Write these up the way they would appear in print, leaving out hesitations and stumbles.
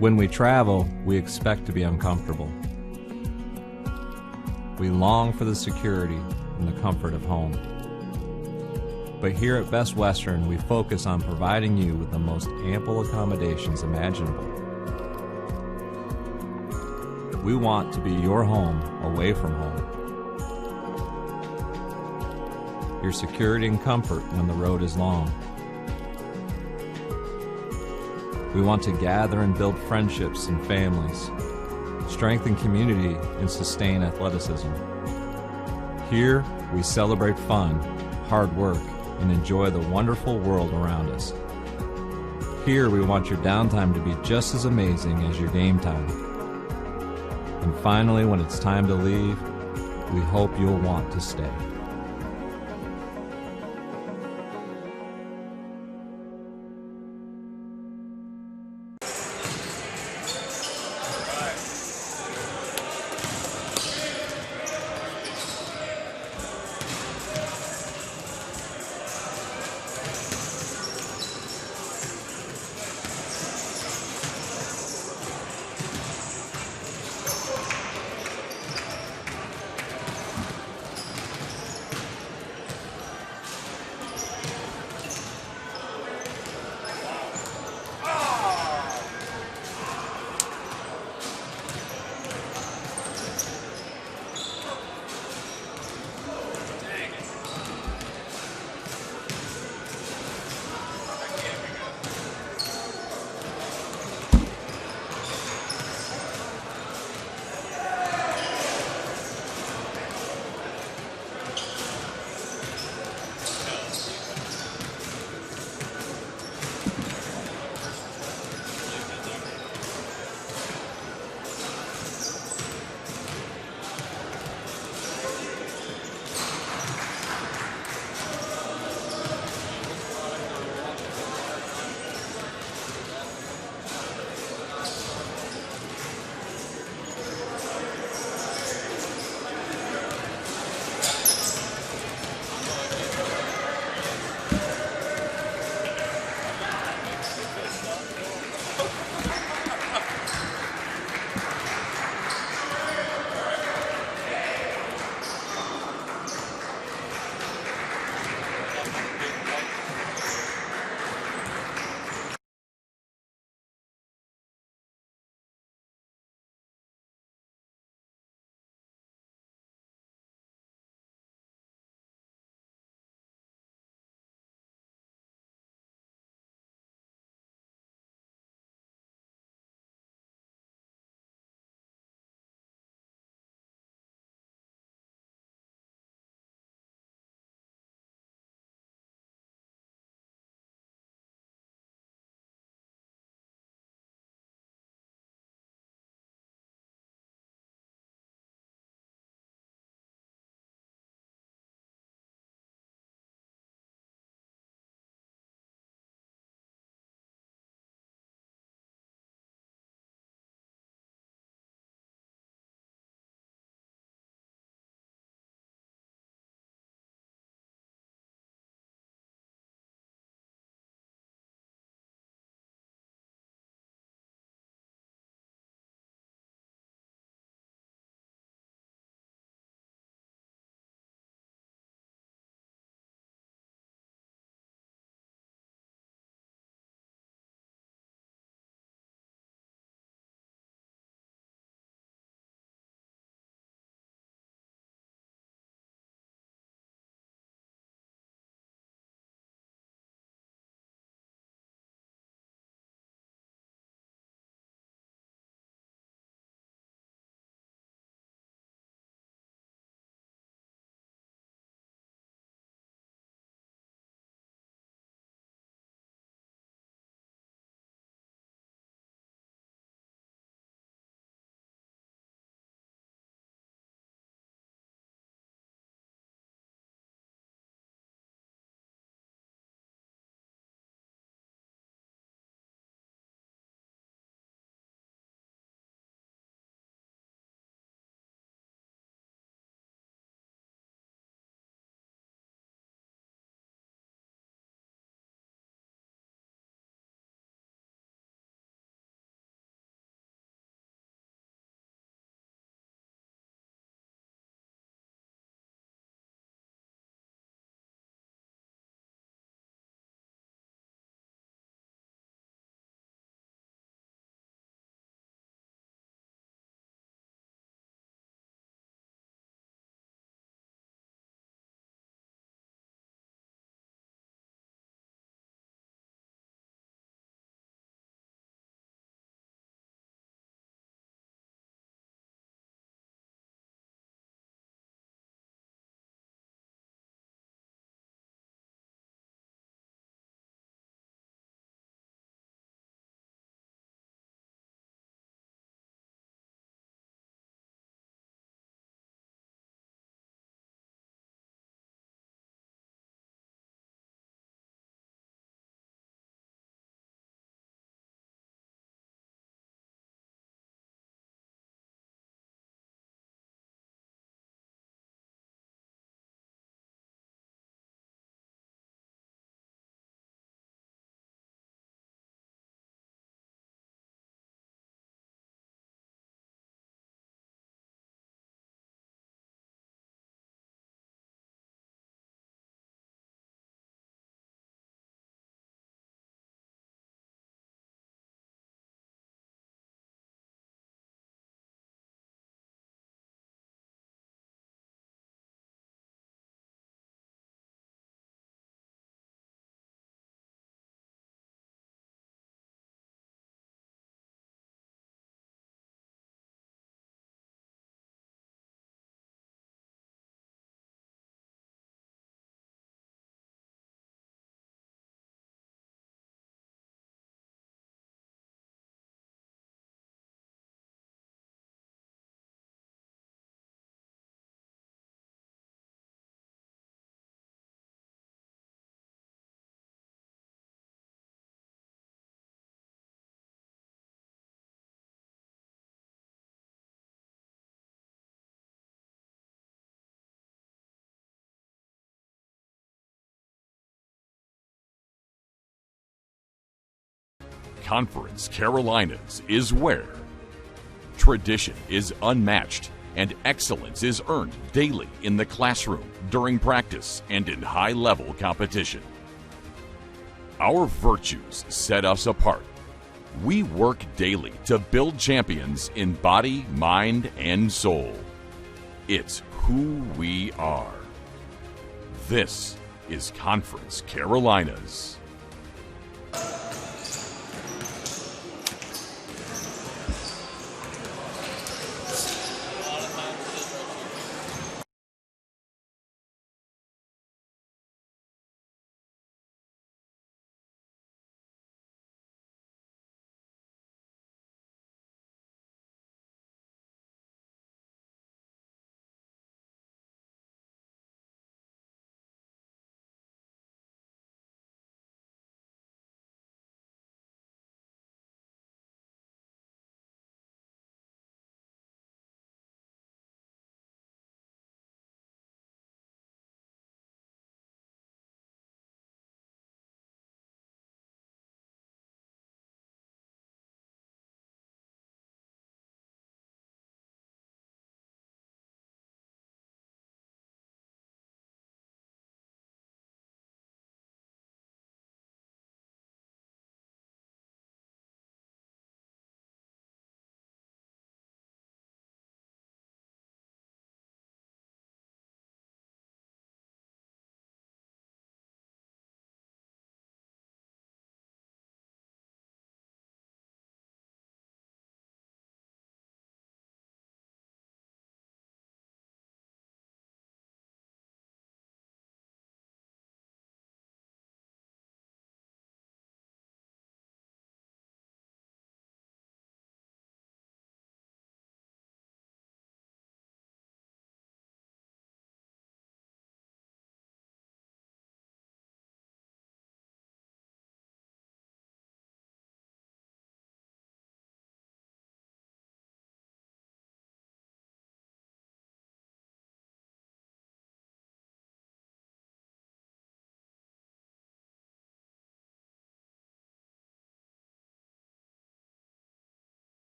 When we travel, we expect to be uncomfortable. We long for the security and the comfort of home. But here at Best Western, we focus on providing you with the most ample accommodations imaginable. We want to be your home away from home. Your security and comfort when the road is long. We want to gather and build friendships and families, strengthen community, and sustain athleticism. Here, we celebrate fun, hard work, and enjoy the wonderful world around us. Here, we want your downtime to be just as amazing as your game time. And finally, when it's time to leave, we hope you'll want to stay. Conference Carolinas is where tradition is unmatched and excellence is earned daily in the classroom, during practice, and in high-level competition. Our virtues set us apart. We work daily to build champions in body, mind, and soul. It's who we are. This is Conference Carolinas.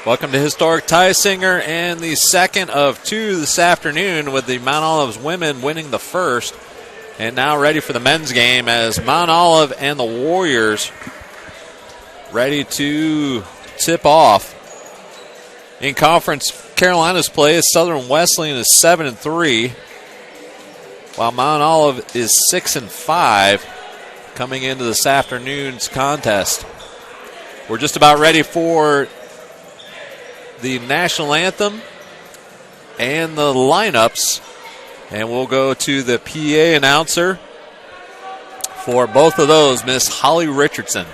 Welcome to Historic Tysinger and the second of two this afternoon, with the Mount Olive's women winning the first and now ready for the men's game as Mount Olive and the Warriors ready to tip off. In Conference Carolinas play, Southern Wesleyan is 7-3, while Mount Olive is 6-5 coming into this afternoon's contest. We're just about ready for the national anthem and the lineups, and we'll go to the PA announcer for both of those, Miss Holly Richardson.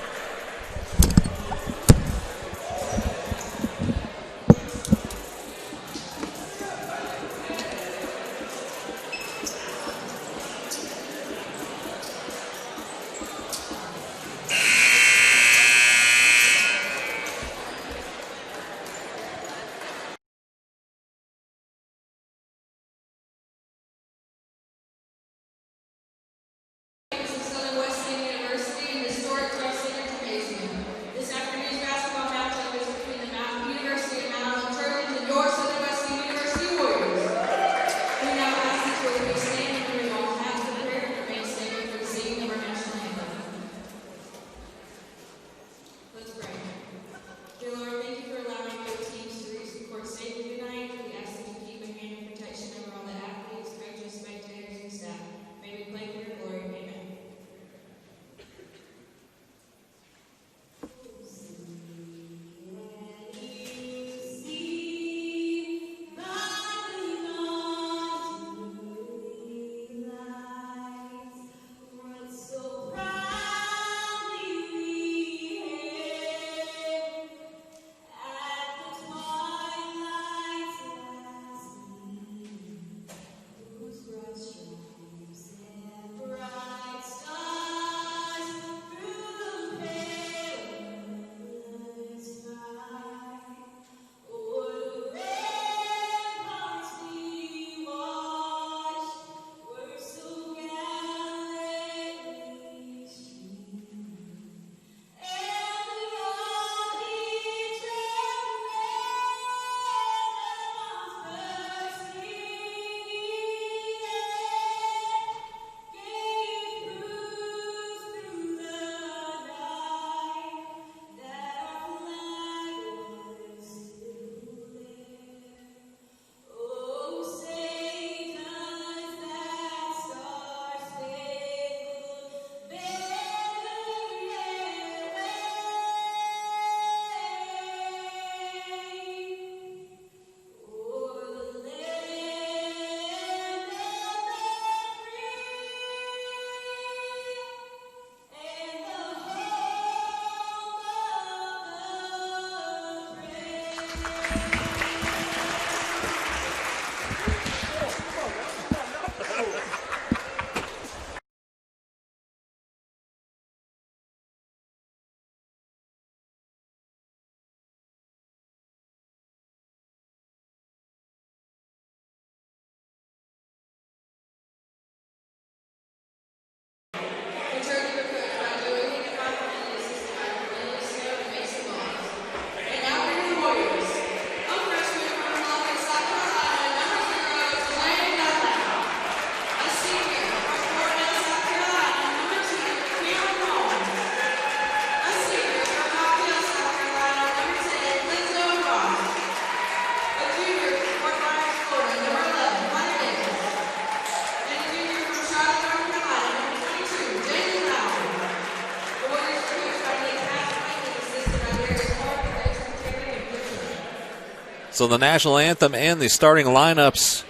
So the national anthem and the starting lineups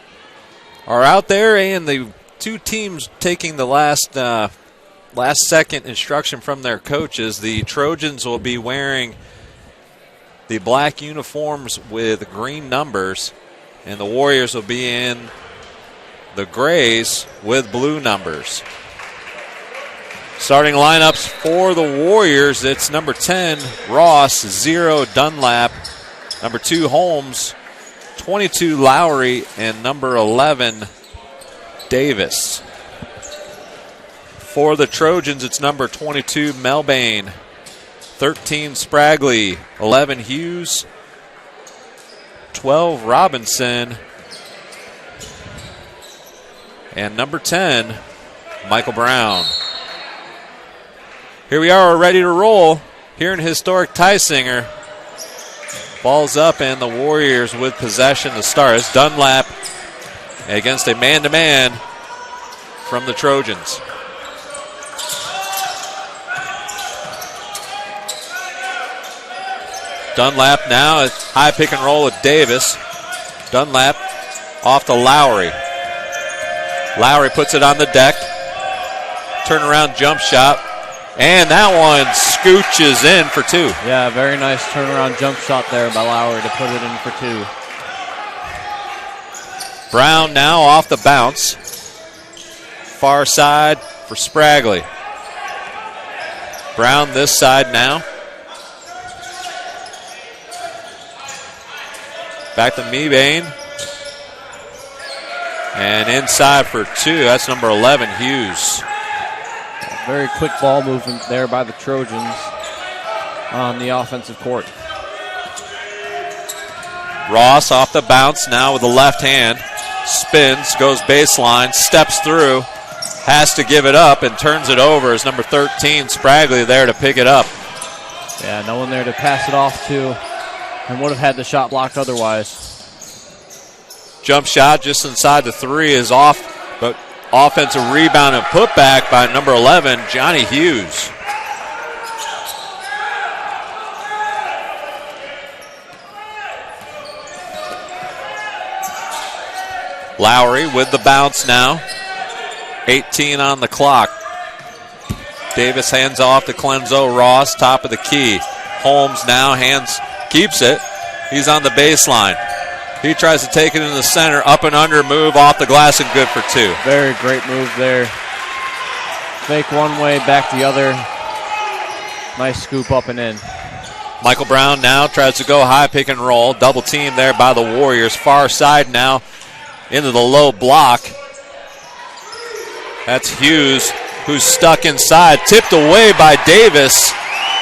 are out there, and the two teams taking the last second instruction from their coaches. The Trojans will be wearing the black uniforms with green numbers, and the Warriors will be in the grays with blue numbers. Starting lineups for the Warriors, it's number 10, Ross, 0, Dunlap, number 2, Holmes, 22, Lowry, and number 11, Davis. For the Trojans, it's number 22, Melbain, 13, Spragley, 11, Hughes, 12, Robinson, and number 10, Michael Brown. Here we are, ready to roll here in historic Tysinger. Ball's up, and the Warriors with possession to start. It's Dunlap against a man-to-man from the Trojans. Dunlap now, high pick and roll with Davis. Dunlap off to Lowry. Lowry puts it on the deck. Turnaround jump shot. And that one scooches in for 2. Yeah, very nice turnaround jump shot there by Lowry to put it in for 2. Brown now off the bounce. Far side for Spragley. Brown this side now. Back to Mebane. And inside for 2. That's number 11, Hughes. Very quick ball movement there by the Trojans on the offensive court. Ross off the bounce now with the left hand. Spins, goes baseline, steps through, has to give it up and turns it over as number 13, Spragley, there to pick it up. Yeah, no one there to pass it off to, and would have had the shot blocked otherwise. Jump shot just inside the 3 is off, but offensive rebound and putback by number 11, Johnny Hughes. Lowry with the bounce now. 18 on the clock. Davis hands off to Clenzo Ross, top of the key. Holmes now keeps it. He's on the baseline. He tries to take it in the center, up and under, move off the glass, and good for 2. Very great move there. Fake one way, back the other. Nice scoop up and in. Michael Brown now tries to go high pick and roll. Double team there by the Warriors. Far side now into the low block. That's Hughes, who's stuck inside. Tipped away by Davis.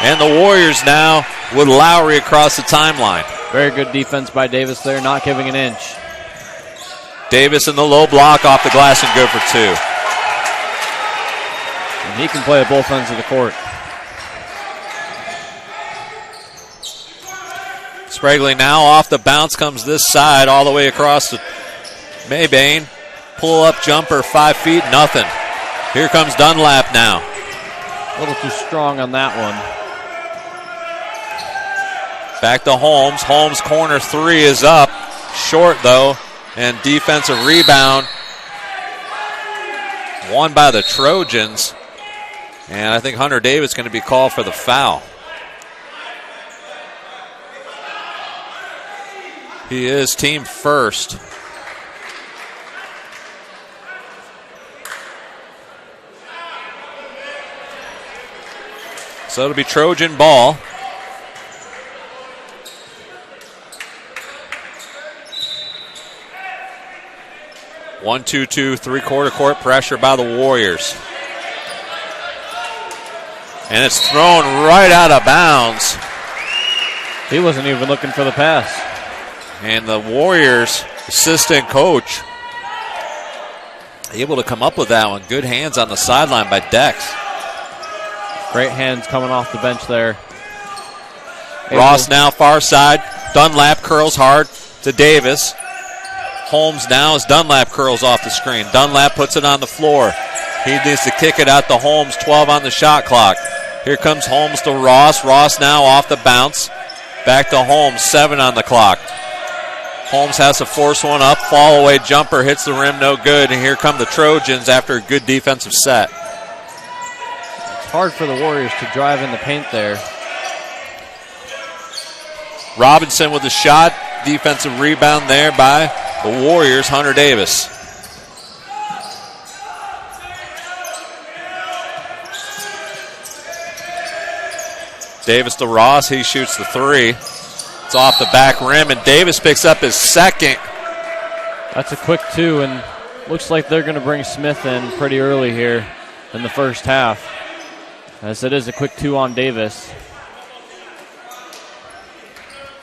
And the Warriors now with Lowry across the timeline. Very good defense by Davis there, not giving an inch. Davis in the low block off the glass and good for 2. And he can play at both ends of the court. Spragley now off the bounce, comes this side all the way across to Mebane. Pull up jumper, 5 feet, nothing. Here comes Dunlap now. A little too strong on that one. Back to Holmes. Holmes corner 3 is up. Short though. And defensive rebound won by the Trojans. And I think Hunter Davis is going to be called for the foul. He is team first. So it'll be Trojan ball. One, two, three-quarter court pressure by the Warriors. And it's thrown right out of bounds. He wasn't even looking for the pass. And the Warriors assistant coach able to come up with that one. Good hands on the sideline by Dex. Great hands coming off the bench there. Ross now far side. Dunlap curls hard to Davis. Holmes now as Dunlap curls off the screen. Dunlap puts it on the floor. He needs to kick it out to Holmes, 12 on the shot clock. Here comes Holmes to Ross. Ross now off the bounce. Back to Holmes, 7 on the clock. Holmes has to force one up. Fall away jumper hits the rim, no good. And here come the Trojans after a good defensive set. It's hard for the Warriors to drive in the paint there. Robinson with the shot. Defensive rebound there by the Warriors, Hunter Davis. Davis to Ross. He shoots the three. It's off the back rim, and Davis picks up his second. That's a quick two, and looks like they're going to bring Smith in pretty early here in the first half, as it is a quick two on Davis.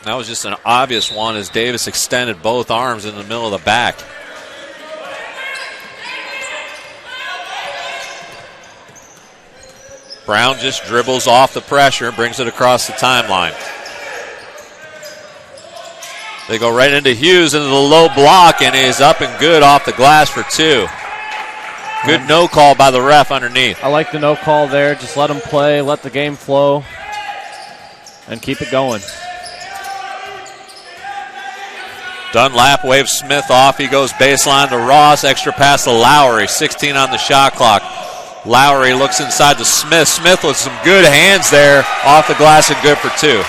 That was just an obvious one as Davis extended both arms in the middle of the back. Brown just dribbles off the pressure, brings it across the timeline. They go right into Hughes into the low block, and he's up and good off the glass for two. Good no call by the ref underneath. I like the no call there. Just let them play, let the game flow, and keep it going. Dunlap waves Smith off. He goes baseline to Ross. Extra pass to Lowry. 16 on the shot clock. Lowry looks inside to Smith. Smith with some good hands there. Off the glass and good for two.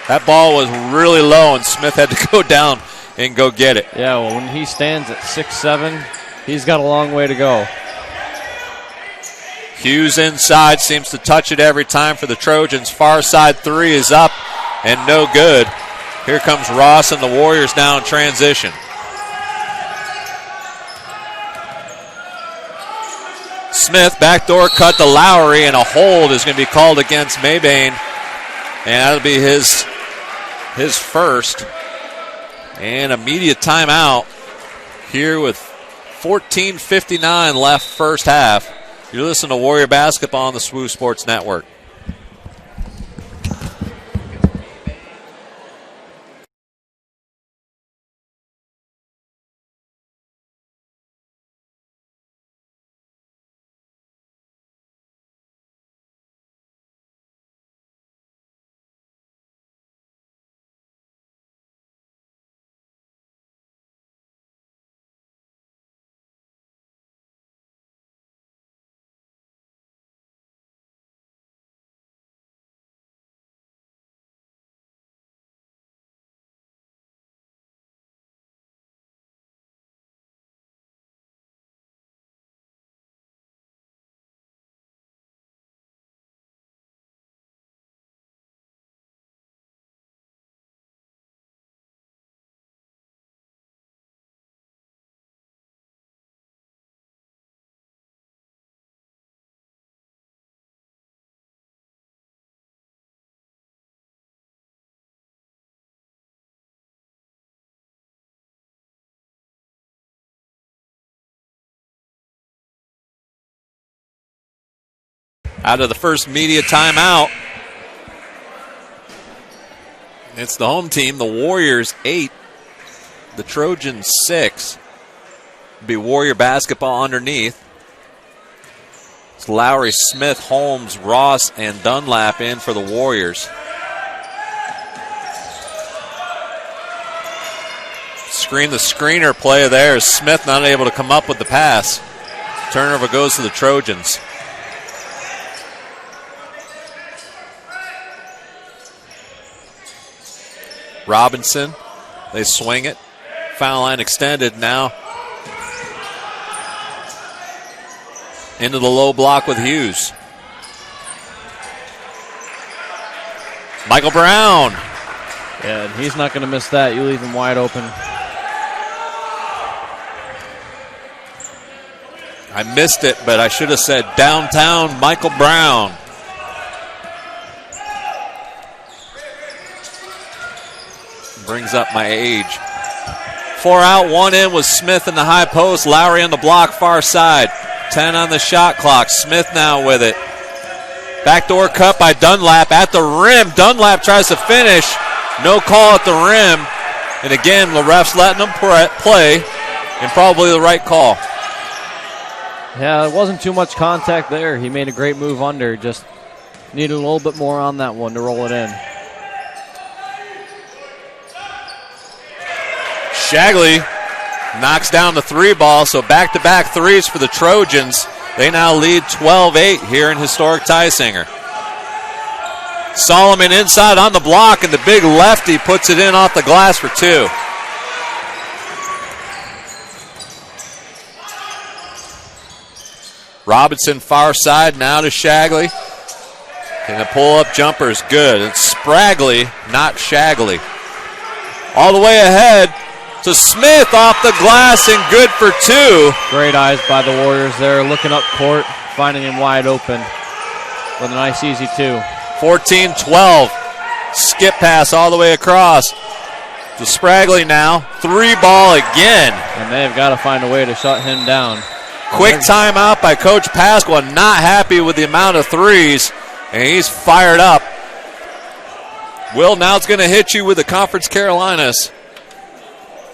That ball was really low, and Smith had to go down and go get it. Yeah, well, when he stands at 6'7", he's got a long way to go. Hughes inside, seems to touch it every time for the Trojans. Far side three is up and no good. Here comes Ross and the Warriors now in transition. Smith, backdoor cut to Lowry, and a hold is going to be called against Mabane. And that'll be his first. And immediate timeout here with 14:59 left first half. You're listening to Warrior Basketball on the SWU Sports Network. Out of the first media timeout, it's the home team, the Warriors 8, the Trojans 6. It'll be Warrior basketball underneath. It's Lowry, Smith, Holmes, Ross, and Dunlap in for the Warriors. The screener play there is Smith not able to come up with the pass. Turnover goes to the Trojans. Robinson, they swing it. Foul line extended now. Into the low block with Hughes. Michael Brown. Yeah, and he's not going to miss that. You leave him wide open. I missed it, but I should have said downtown Michael Brown. Brings up my age. 4 out, 1 in with Smith in the high post. Lowry on the block, far side. 10 on the shot clock. Smith now with it. Backdoor cut by Dunlap at the rim. Dunlap tries to finish. No call at the rim. And again, the ref's letting him play, and probably the right call. Yeah, it wasn't too much contact there. He made a great move under. Just needed a little bit more on that one to roll it in. Shagley knocks down the 3 ball, so back-to-back threes for the Trojans. They now lead 12-8 here in historic Tysinger. Solomon inside on the block, and the big lefty puts it in off the glass for 2. Robinson far side now to Shagley. And the pull-up jumper is good. It's Spragley, not Shagley. All the way ahead to Smith off the glass and good for 2. Great eyes by the Warriors there, looking up court, finding him wide open with a nice easy 2. 14-12. Skip pass all the way across to Spragley now. 3 ball again. And they've got to find a way to shut him down. Quick timeout by Coach Pasqua. Not happy with the amount of threes, and he's fired up. Will, now it's going to hit you with the Conference Carolinas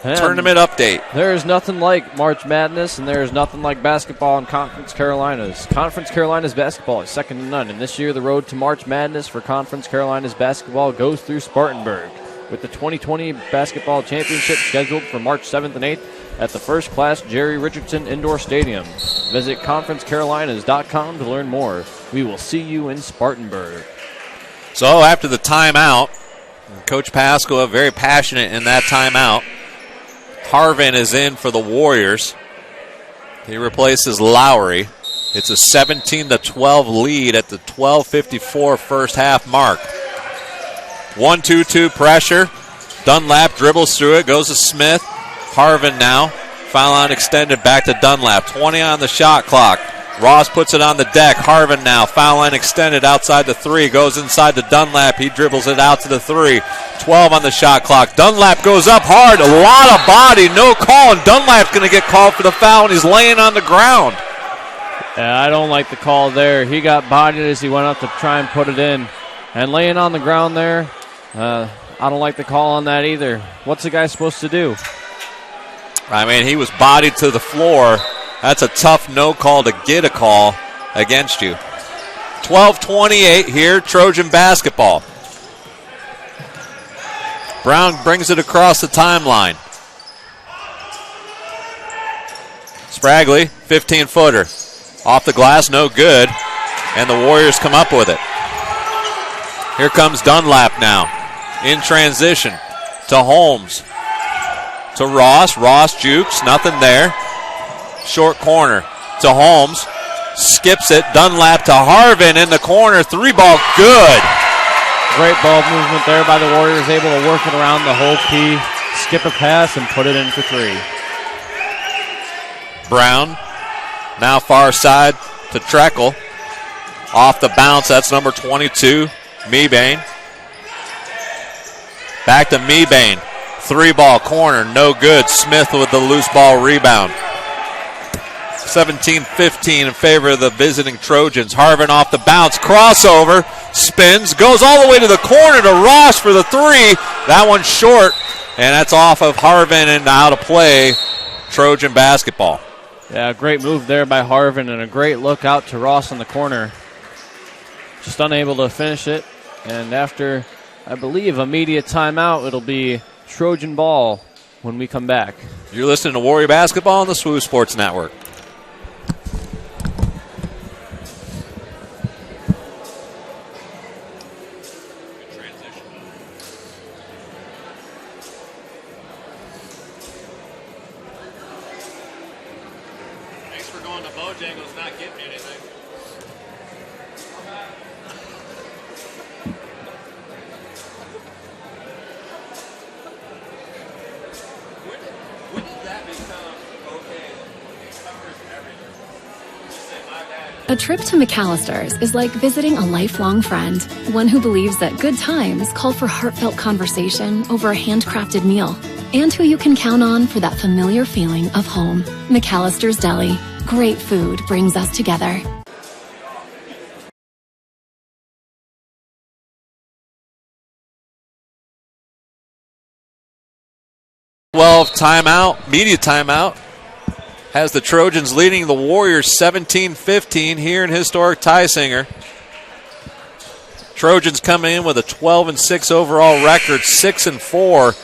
tournament update. There is nothing like March Madness, and there is nothing like basketball in Conference Carolinas. Conference Carolinas basketball is second to none, and this year the road to March Madness for Conference Carolinas basketball goes through Spartanburg, with the 2020 Basketball Championship scheduled for March 7th and 8th at the first-class Jerry Richardson Indoor Stadium. Visit conferencecarolinas.com to learn more. We will see you in Spartanburg. So after the timeout, Coach Pasqua very passionate in that timeout. Harvin is in for the Warriors. He replaces Lowry. It's a 17-12 lead at the 12:54 first half mark. 1-2-2 pressure. Dunlap dribbles through it, goes to Smith. Harvin now. Foul line extended back to Dunlap. 20 on the shot clock. Ross puts it on the deck. Harvin now. Foul line extended outside the 3. Goes inside to Dunlap. He dribbles it out to the 3. 12 on the shot clock. Dunlap goes up hard. A lot of body. No call. And Dunlap's going to get called for the foul, and he's laying on the ground. Yeah, I don't like the call there. He got bodied as he went up to try and put it in. And laying on the ground there, I don't like the call on that either. What's the guy supposed to do? I mean, he was bodied to the floor. That's a tough no call to get a call against you. 12:28 here, Trojan basketball. Brown brings it across the timeline. Spragley, 15-footer. Off the glass, no good. And the Warriors come up with it. Here comes Dunlap now. In transition to Holmes. To Ross. Ross jukes, nothing there. Short corner to Holmes. Skips it. Dunlap to Harvin in the corner. 3 ball, good. Great ball movement there by the Warriors. Able to work it around the whole key. Skip a pass and put it in for 3. Brown now far side to Treckle. Off the bounce, that's number 22, Mebane. Back to Mebane. 3 ball corner, no good. Smith with the loose ball rebound. 17-15 in favor of the visiting Trojans. Harvin off the bounce, crossover, spins, goes all the way to the corner to Ross for the 3. That one's short, and that's off of Harvin and out of play. Trojan basketball. Yeah, great move there by Harvin and a great look out to Ross in the corner. Just unable to finish it, and after, I believe, immediate timeout, it'll be Trojan ball when we come back. You're listening to Warrior Basketball on the SWU Sports Network. Thanks for going to Bojangles, not getting me anything. A trip to McAllister's is like visiting a lifelong friend, one who believes that good times call for heartfelt conversation over a handcrafted meal, and who you can count on for that familiar feeling of home. McAllister's Deli. Great food brings us together. Timeout, media timeout, has the Trojans leading the Warriors 17-15 here in historic Tysinger. Trojans coming in with a 12-6 overall record, 6-4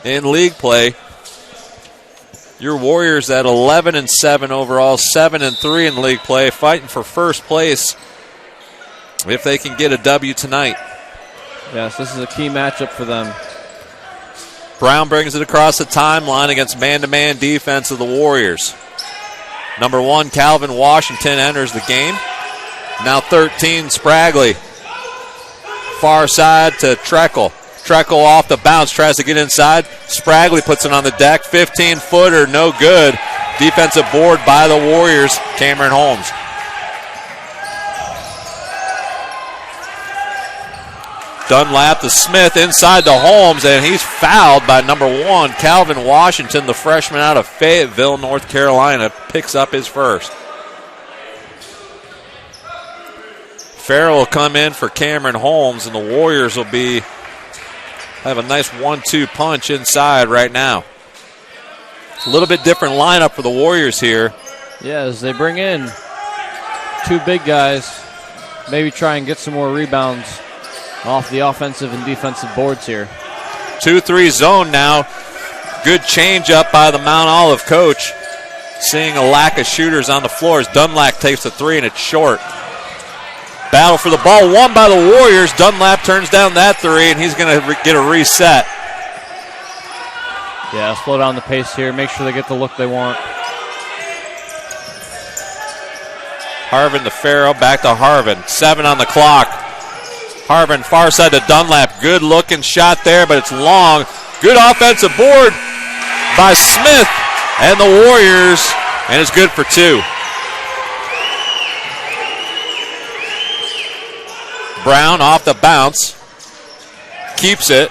in league play. Your Warriors at 11-7 overall, 7-3 in league play, fighting for first place if they can get a W tonight. Yes, this is a key matchup for them. Brown brings it across the timeline against man-to-man defense of the Warriors. Number 1, Calvin Washington enters the game. Now 13, Spragley. Far side to Treckle. Treckle off the bounce, tries to get inside. Spragley puts it on the deck. 15-footer, no good. Defensive board by the Warriors, Cameron Holmes. Dunlap to Smith inside to Holmes, and he's fouled by number 1, Calvin Washington, the freshman out of Fayetteville, North Carolina, picks up his first. Farrell will come in for Cameron Holmes, and the Warriors will have a nice 1-2 punch inside right now. It's a little bit different lineup for the Warriors here. Yeah, as they bring in 2 big guys, maybe try and get some more rebounds off the offensive and defensive boards here. 2-3 zone now. Good change up by the Mount Olive coach. Seeing a lack of shooters on the floor as Dunlap takes the 3 and it's short. Battle for the ball won by the Warriors. Dunlap turns down that 3 and he's going to get a reset. Yeah, slow down the pace here. Make sure they get the look they want. Harvin to Farrell, back to Harvin. 7 on the clock. Harvin far side to Dunlap. Good looking shot there, but it's long. Good offensive board by Smith and the Warriors, and it's good for 2. Brown off the bounce. Keeps it.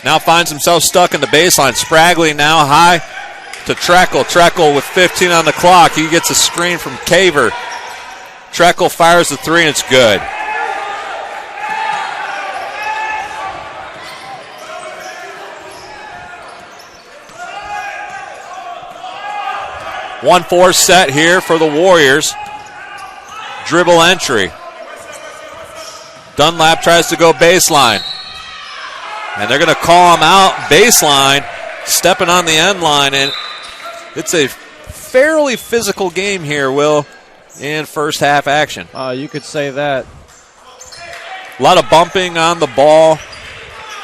Now finds himself stuck in the baseline. Spragley now high to Treckle. Treckle with 15 on the clock. He gets a screen from Caver. Treckle fires the 3 and it's good. One-4 set here for the Warriors. Dribble entry. Dunlap tries to go baseline. And they're going to call him out baseline, stepping on the end line. And it's a fairly physical game here, Will, in first half action. You could say that. A lot of bumping on the ball.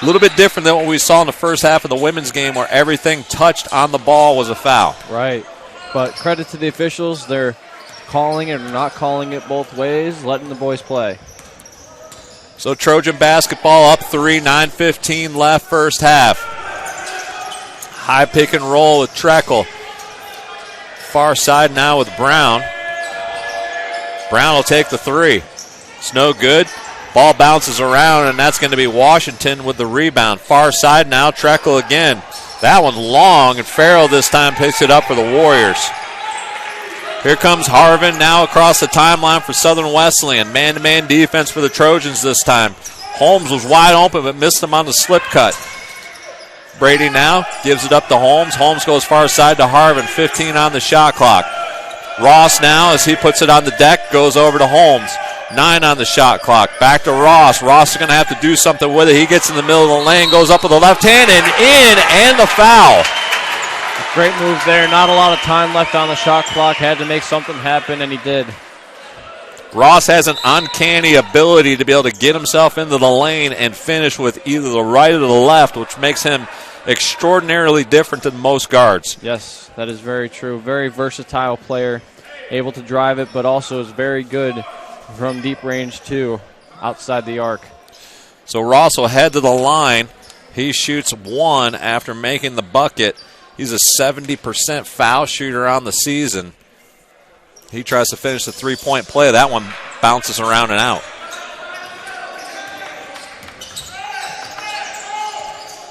A little bit different than what we saw in the first half of the women's game where everything touched on the ball was a foul. Right. But credit to the officials. They're calling it or not calling it both ways, letting the boys play. So Trojan basketball up 3, 9:15 left first half. High pick and roll with Treckle. Far side now with Brown. Brown will take the 3. It's no good. Ball bounces around, and that's going to be Washington with the rebound. Far side now, Treckle again. That one long, and Farrell this time picks it up for the Warriors. Here comes Harvin now across the timeline for Southern Wesleyan. Man-to-man defense for the Trojans this time. Holmes was wide open but missed him on the slip cut. Brady now gives it up to Holmes. Holmes goes far side to Harvin. 15 on the shot clock. Ross now, as he puts it on the deck, goes over to Holmes. 9 on the shot clock. Back to Ross. Ross is going to have to do something with it. He gets in the middle of the lane, goes up with the left hand and in, and the foul. Great move there. Not a lot of time left on the shot clock. Had to make something happen, and he did. Ross has an uncanny ability to be able to get himself into the lane and finish with either the right or the left, which makes him extraordinarily different than most guards. Yes, that is very true. Very versatile player, able to drive it, but also is very good from deep range too, outside the arc. So Ross will head to the line. He shoots 1 after making the bucket. He's a 70% foul shooter on the season. He tries to finish the three-point play. That one bounces around and out.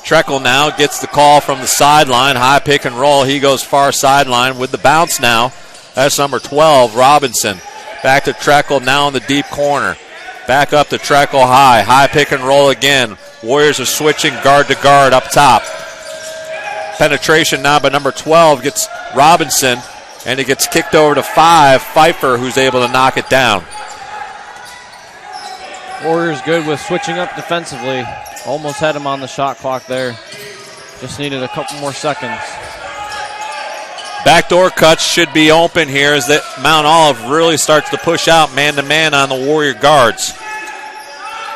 Treckle now gets the call from the sideline. High pick and roll. He goes far sideline with the bounce now. That's number 12, Robinson. Back to Treckle now in the deep corner. Back up to Treckle high. High pick and roll again. Warriors are switching guard to guard up top. Penetration now by number 12 gets Robinson, and it gets kicked over to 5, Pfeiffer, who's able to knock it down. Warriors good with switching up defensively. Almost had him on the shot clock there. Just needed a couple more seconds. Backdoor cuts should be open here as that Mount Olive really starts to push out man-to-man on the Warrior guards.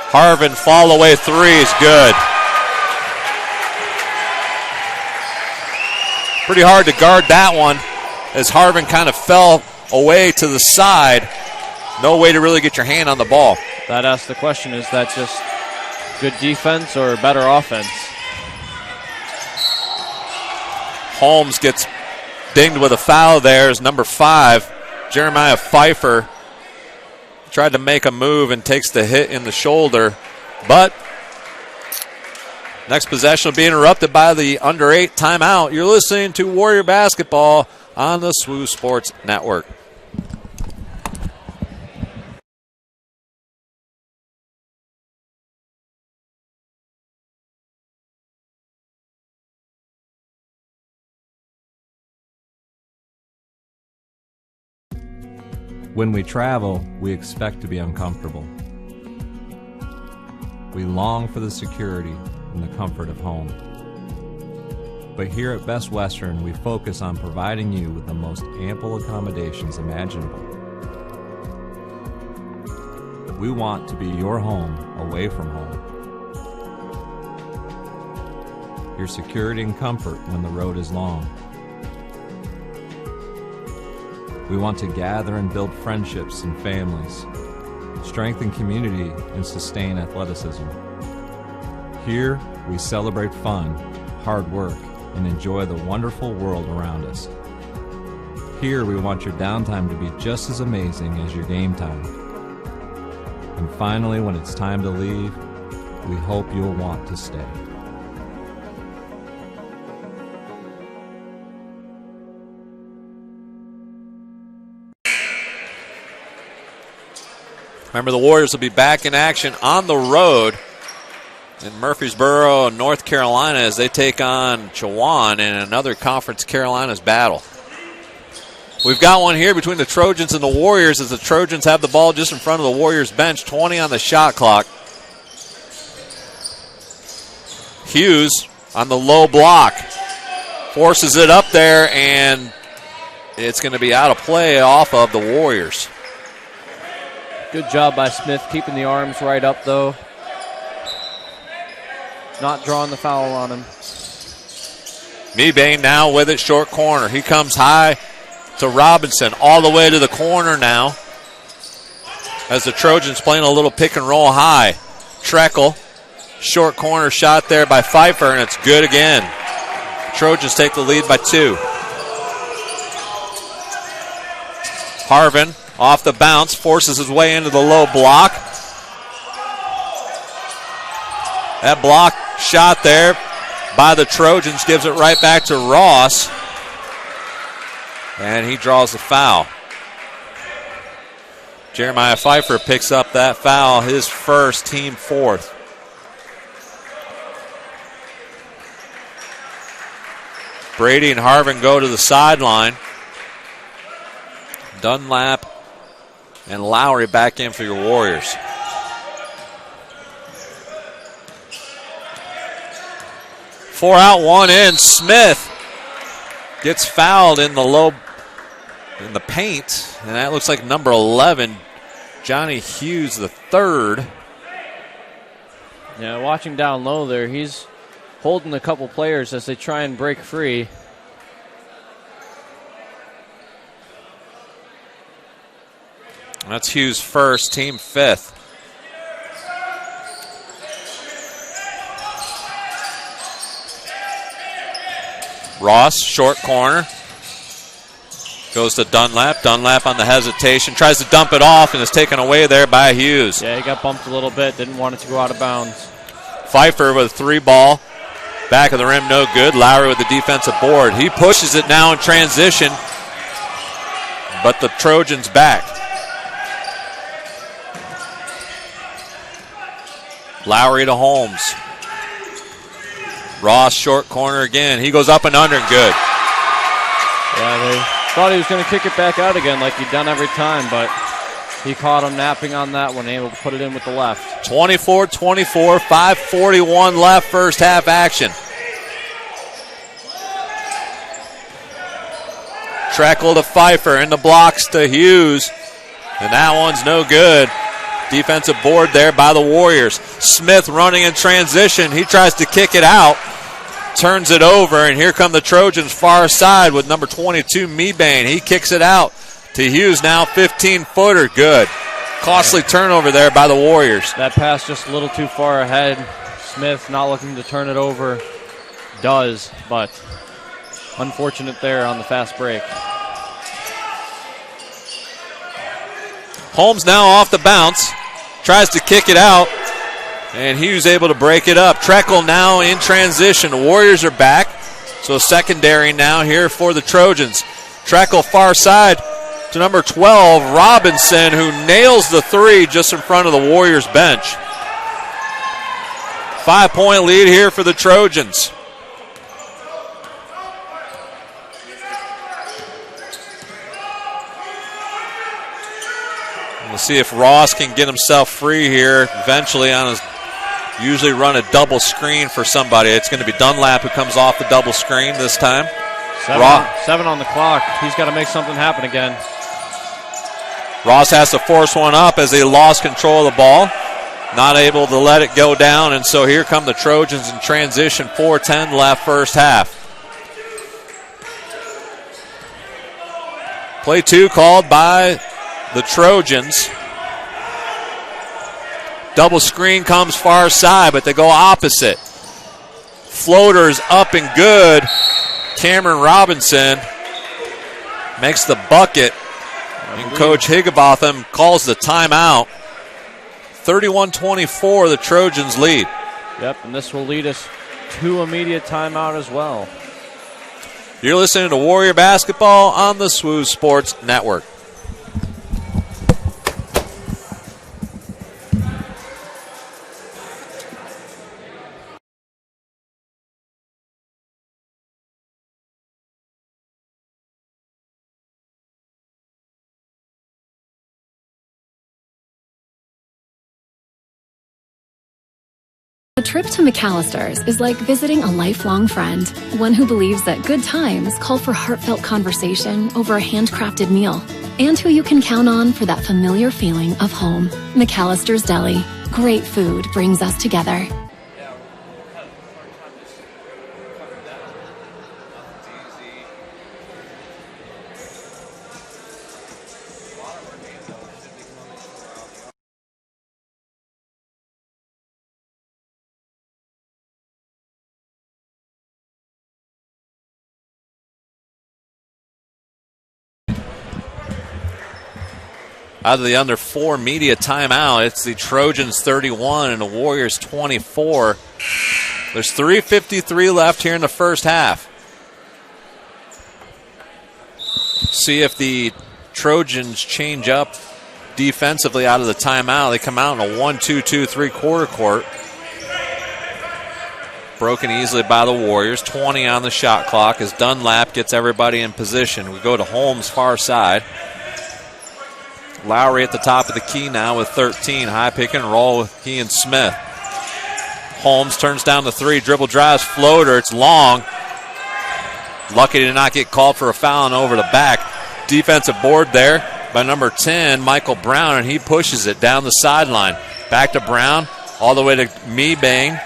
Harvin fall away three is good. Pretty hard to guard that one as Harvin kind of fell away to the side. No way to really get your hand on the ball. That asks the question, is that just good defense or better offense? Holmes gets dinged with a foul there as number 5, Jeremiah Pfeiffer, tried to make a move and takes the hit in the shoulder. But next possession will be interrupted by the under 8 timeout. You're listening to Warrior Basketball on the SWU Sports Network. When we travel, we expect to be uncomfortable. We long for the security and the comfort of home. But here at Best Western, we focus on providing you with the most ample accommodations imaginable. We want to be your home away from home. Your security and comfort when the road is long. We want to gather and build friendships and families, strengthen community, and sustain athleticism. Here, we celebrate fun, hard work, and enjoy the wonderful world around us. Here, we want your downtime to be just as amazing as your game time. And finally, when it's time to leave, we hope you'll want to stay. Remember, the Warriors will be back in action on the road in Murfreesboro, North Carolina, as they take on Chowan in another Conference Carolinas battle. We've got one here between the Trojans and the Warriors as the Trojans have the ball just in front of the Warriors bench, 20 on the shot clock. Hughes on the low block forces it up there, and it's going to be out of play off of the Warriors. Good job by Smith keeping the arms right up, though. Not drawing the foul on him. Mebane now with it, short corner. He comes high to Robinson, all the way to the corner now. As the Trojans playing a little pick and roll high. Treckle, short corner shot there by Pfeiffer, and it's good again. Trojans take the lead by 2. Harvin off the bounce, forces his way into the low block. That block shot there by the Trojans gives it right back to Ross. And he draws the foul. Jeremiah Pfeiffer picks up that foul, his first, team 4th. Brady and Harvin go to the sideline. Dunlap and Lowry back in for your Warriors. Four out, one in. Smith gets fouled in the paint, and that looks like number 11, Johnny Hughes the third. Yeah, watching down low there, he's holding a couple players as they try and break free. That's Hughes' first, team 5th. Ross, short corner. Goes to Dunlap. Dunlap on the hesitation. Tries to dump it off and is taken away there by Hughes. Yeah, he got bumped a little bit. Didn't want it to go out of bounds. Pfeiffer with a 3 ball. Back of the rim, no good. Lowry with the defensive board. He pushes it now in transition, but the Trojans back. Lowry to Holmes. Ross, short corner again. He goes up and under and good. Yeah, they thought he was going to kick it back out again like he'd done every time, but he caught him napping on that one, able to put it in with the left. 24-24, 5:41 left, first half action. Treckle to Pfeiffer, in the blocks to Hughes. And that one's no good. Defensive board there by the Warriors. Smith running in transition. He tries to kick it out. Turns it over, and here come the Trojans far side with number 22, Mebane. He kicks it out to Hughes now, 15-footer. Good. Costly turnover there by the Warriors. That pass just a little too far ahead. Smith not looking to turn it over. Does, but unfortunate there on the fast break. Holmes now off the bounce. Tries to kick it out. And Hughes able to break it up. Treckle now in transition. The Warriors are back. So secondary now here for the Trojans. Treckle far side to number 12, Robinson, who nails the three just in front of the Warriors bench. 5-point lead here for the Trojans. We'll see if Ross can get himself free here eventually on his, usually run a double screen for somebody. It's going to be Dunlap who comes off the double screen this time. Seven on the clock. He's got to make something happen again. Ross has to force one up as they lost control of the ball. Not able to let it go down, and so here come the Trojans in transition. 4:10 left first half. Play 2 called by the Trojans. Double screen comes far side, but they go opposite. Floaters up and good. Cameron Robinson makes the bucket, and Coach Higginbotham calls the timeout. 31-24, the Trojans lead. Yep, and this will lead us to immediate timeout as well. You're listening to Warrior Basketball on the Swooze Sports Network. A trip to McAllister's is like visiting a lifelong friend, one who believes that good times call for heartfelt conversation over a handcrafted meal, and who you can count on for that familiar feeling of home. McAllister's Deli. Great food brings us together. Out of the under 4 media timeout, it's the Trojans 31 and the Warriors 24. There's 3:53 left here in the first half. See if the Trojans change up defensively out of the timeout. They come out in a 1-2-2 3-quarter court. Broken easily by the Warriors. 20 on the shot clock as Dunlap gets everybody in position. We go to Holmes far side. Lowry at the top of the key now with 13. High pick and roll with he and Smith. Holmes turns down the 3. Dribble drives, floater. It's long. Lucky to not get called for a foul and over the back. Defensive board there by number 10, Michael Brown, and he pushes it down the sideline. Back to Brown, all the way to Mebane.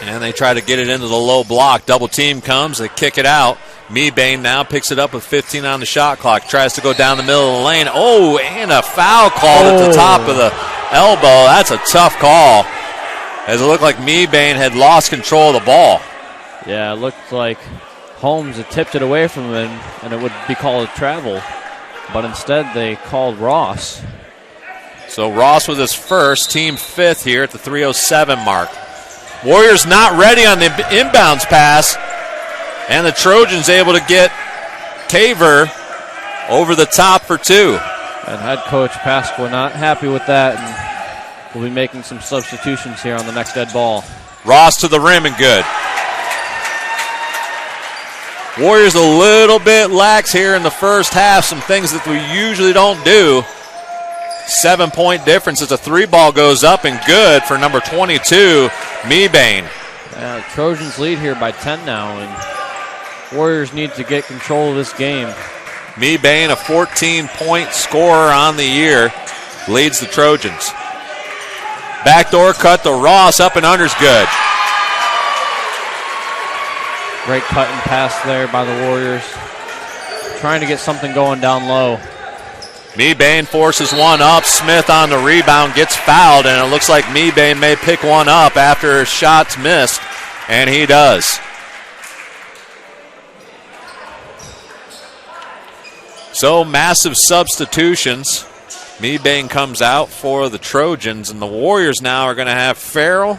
And they try to get it into the low block. Double team comes, they kick it out. Mebane now picks it up with 15 on the shot clock. Tries to go down the middle of the lane. Oh, and a foul called at the top of the elbow. That's a tough call, as it looked like Mebane had lost control of the ball. Yeah, it looked like Holmes had tipped it away from him, and it would be called a travel. But instead, they called Ross. So Ross with his first, team 5th here at the 3:07 mark. Warriors not ready on the inbounds pass. And the Trojans able to get Caver over the top for 2. And head coach Pasqua not happy with that, and will be making some substitutions here on the next dead ball. Ross to the rim and good. Warriors a little bit lax here in the first half, some things that we usually don't do. 7-point difference as a 3-ball goes up and good for number 22, Mebane. Trojans lead here by 10 now, and Warriors need to get control of this game. Mebane, a 14-point scorer on the year, leads the Trojans. Backdoor cut to Ross, up and under's good. Great cut and pass there by the Warriors. Trying to get something going down low. Mebane forces one up. Smith on the rebound gets fouled, and it looks like Mebane may pick one up after his shot's missed, and he does. So massive substitutions. Mebane comes out for the Trojans, and the Warriors now are going to have Farrell,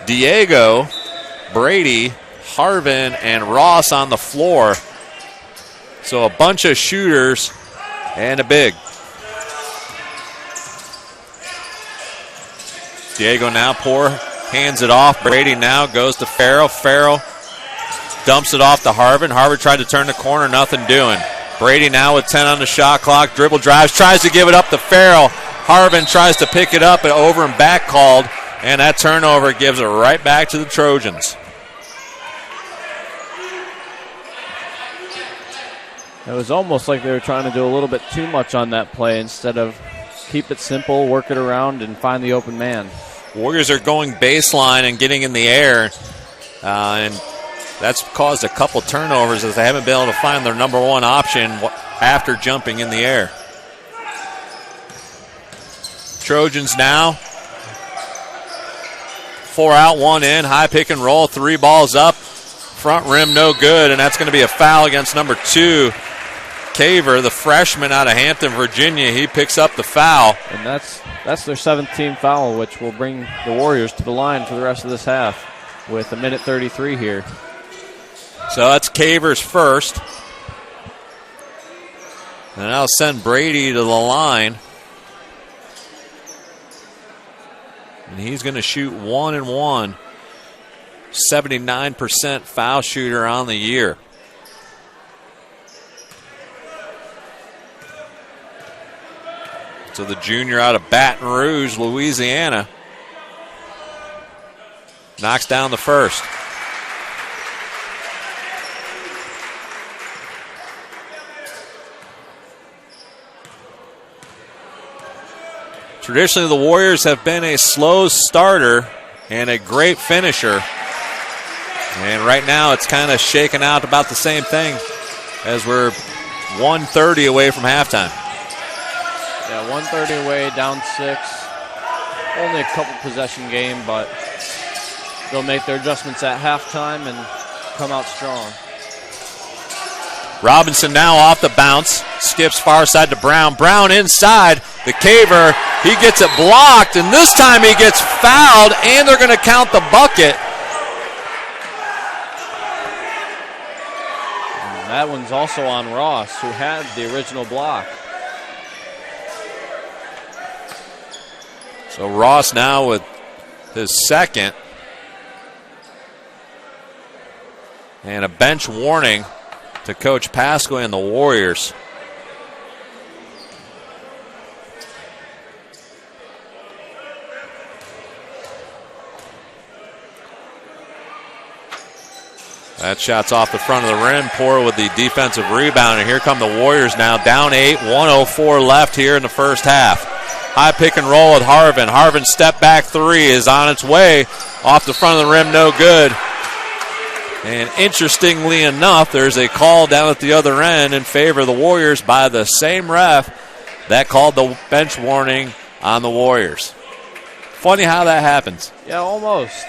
Diego, Brady, Harvin, and Ross on the floor. So a bunch of shooters and a big. Diego now hands it off. Brady now goes to Farrell. Farrell dumps it off to Harvin. Harvin tried to turn the corner, nothing doing. Brady now with 10 on the shot clock. Dribble drives, tries to give it up to Farrell. Harvin tries to pick it up, and over and back called, and that turnover gives it right back to the Trojans. It was almost like they were trying to do a little bit too much on that play instead of keep it simple, work it around, and find the open man. Warriors are going baseline and getting in the air, and that's caused a couple turnovers as they haven't been able to find their number one option after jumping in the air. Trojans now 4 out, 1 in, high pick and roll, 3 balls up, front rim no good, and that's going to be a foul against number 2, Caver, the freshman out of Hampton, Virginia. He picks up the foul. And that's their 7th team foul, which will bring the Warriors to the line for the rest of this half with 1:33 here. So that's Caver's first. And I'll send Brady to the line. And he's going to shoot 1 and 1. 79% foul shooter on the year. So the junior out of Baton Rouge, Louisiana, knocks down the first. Traditionally, the Warriors have been a slow starter and a great finisher. And right now, it's kind of shaking out about the same thing as we're 1:30 away from halftime. Yeah, 1:30 away, down 6. Only a couple possession game, but they'll make their adjustments at halftime and come out strong. Robinson now off the bounce, skips far side to Brown. Brown inside, the Caver, he gets it blocked, and this time he gets fouled, and they're going to count the bucket. And that one's also on Ross, who had the original block. So Ross now with his second. And a bench warning to Coach Pasco and the Warriors. That shot's off the front of the rim. Poor with the defensive rebound. And here come the Warriors now, down 8, 1:04 left here in the first half. High pick and roll with Harvin. Harvin's step back 3 is on its way. Off the front of the rim, no good. And interestingly enough, there's a call down at the other end in favor of the Warriors by the same ref that called the bench warning on the Warriors. Funny how that happens. Yeah, almost.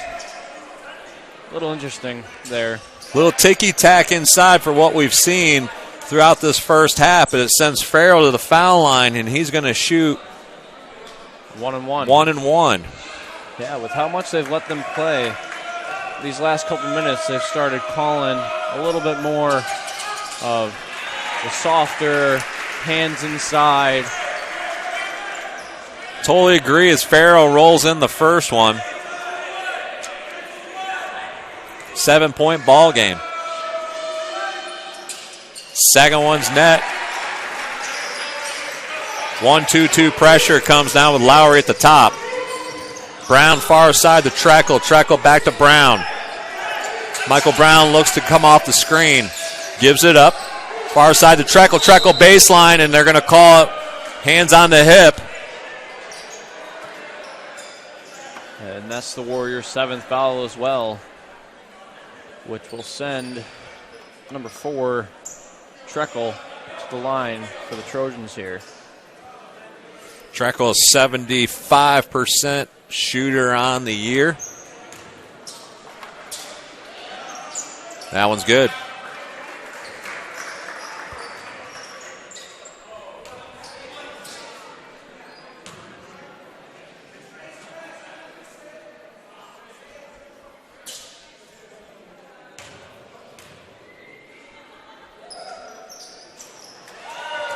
A little interesting there. Little ticky-tack inside for what we've seen throughout this first half, but it sends Farrell to the foul line, and he's going to shoot 1 and 1. 1 and 1. Yeah, with how much they've let them play these last couple minutes, they've started calling a little bit more of the softer hands inside. Totally agree as Farrell rolls in the first one. 7-point ball game. Second one's net. 1-2-2 pressure comes now with Lowry at the top. Brown far side to Treckle. Treckle back to Brown. Michael Brown looks to come off the screen. Gives it up. Far side to Treckle. Treckle baseline, and they're going to call it hands on the hip. And that's the Warriors' 7th foul as well, which will send number 4, Treckle, to the line for the Trojans here. Treckle is 75% shooter on the year. That one's good.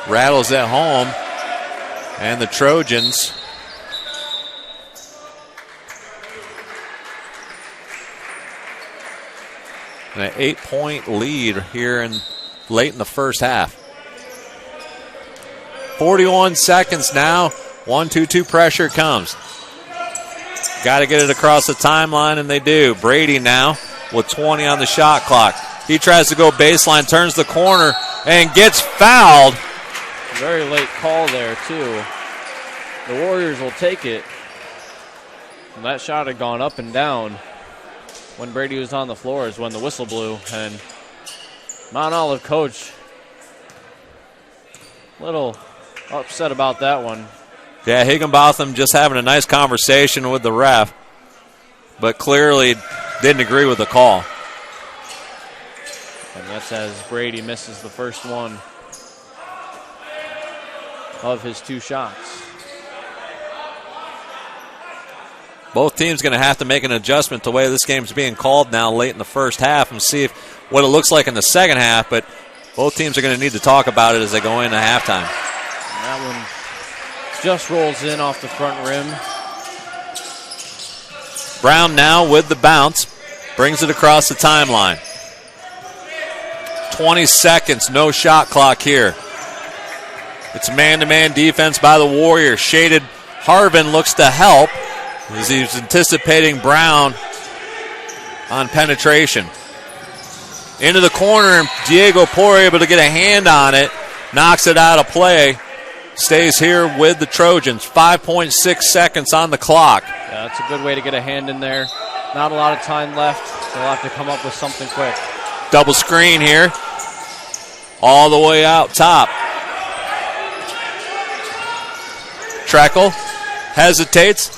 Rattles at home, and the Trojans an 8-point lead here late in the first half. 41 seconds now. 1-2-2 pressure comes. Got to get it across the timeline, and they do. Brady now with 20 on the shot clock. He tries to go baseline, turns the corner, and gets fouled. Very late call there, too. The Warriors will take it. And that shot had gone up and down when Brady was on the floor is when the whistle blew. And Mount Olive coach a little upset about that one. Yeah, Higginbotham just having a nice conversation with the ref, but clearly didn't agree with the call. And that's as Brady misses the first one of his 2 shots. Both teams going to have to make an adjustment to the way this game's being called now late in the first half and see what it looks like in the second half, but both teams are going to need to talk about it as they go into halftime. And that one just rolls in off the front rim. Brown now with the bounce, brings it across the timeline. 20 seconds, no shot clock here. It's man-to-man defense by the Warriors. Shaded Harvin looks to help as he's anticipating Brown on penetration. Into the corner, and Diego Poirier able to get a hand on it. Knocks it out of play. Stays here with the Trojans. 5.6 seconds on the clock. Yeah, that's a good way to get a hand in there. Not a lot of time left. They'll have to come up with something quick. Double screen here. All the way out top. Treckle hesitates.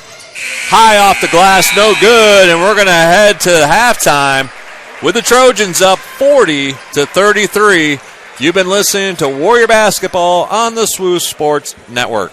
High off the glass, no good, and we're going to head to halftime with the Trojans up 40-33. You've been listening to Warrior Basketball on the Swoosh Sports Network.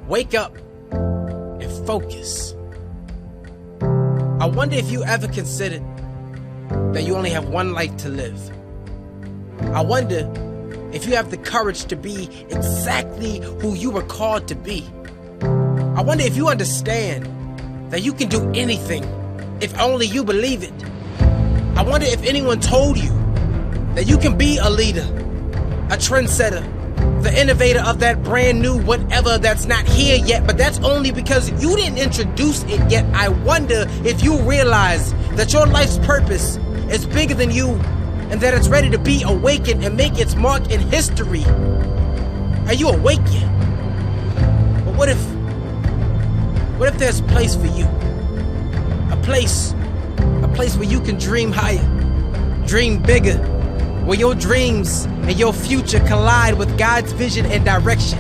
Wake up and focus. I wonder if you ever considered that you only have one life to live. I wonder if you have the courage to be exactly who you were called to be. I wonder if you understand that you can do anything if only you believe it. I wonder if anyone told you that you can be a leader, a trendsetter, the innovator of that brand new whatever that's not here yet, but that's only because you didn't introduce it yet. I wonder if you realize that your life's purpose is bigger than you and that it's ready to be awakened and make its mark in history. Are you awake yet? But what if there's a place for you? A place where you can dream higher, dream bigger, where your dreams and your future collide with God's vision and direction,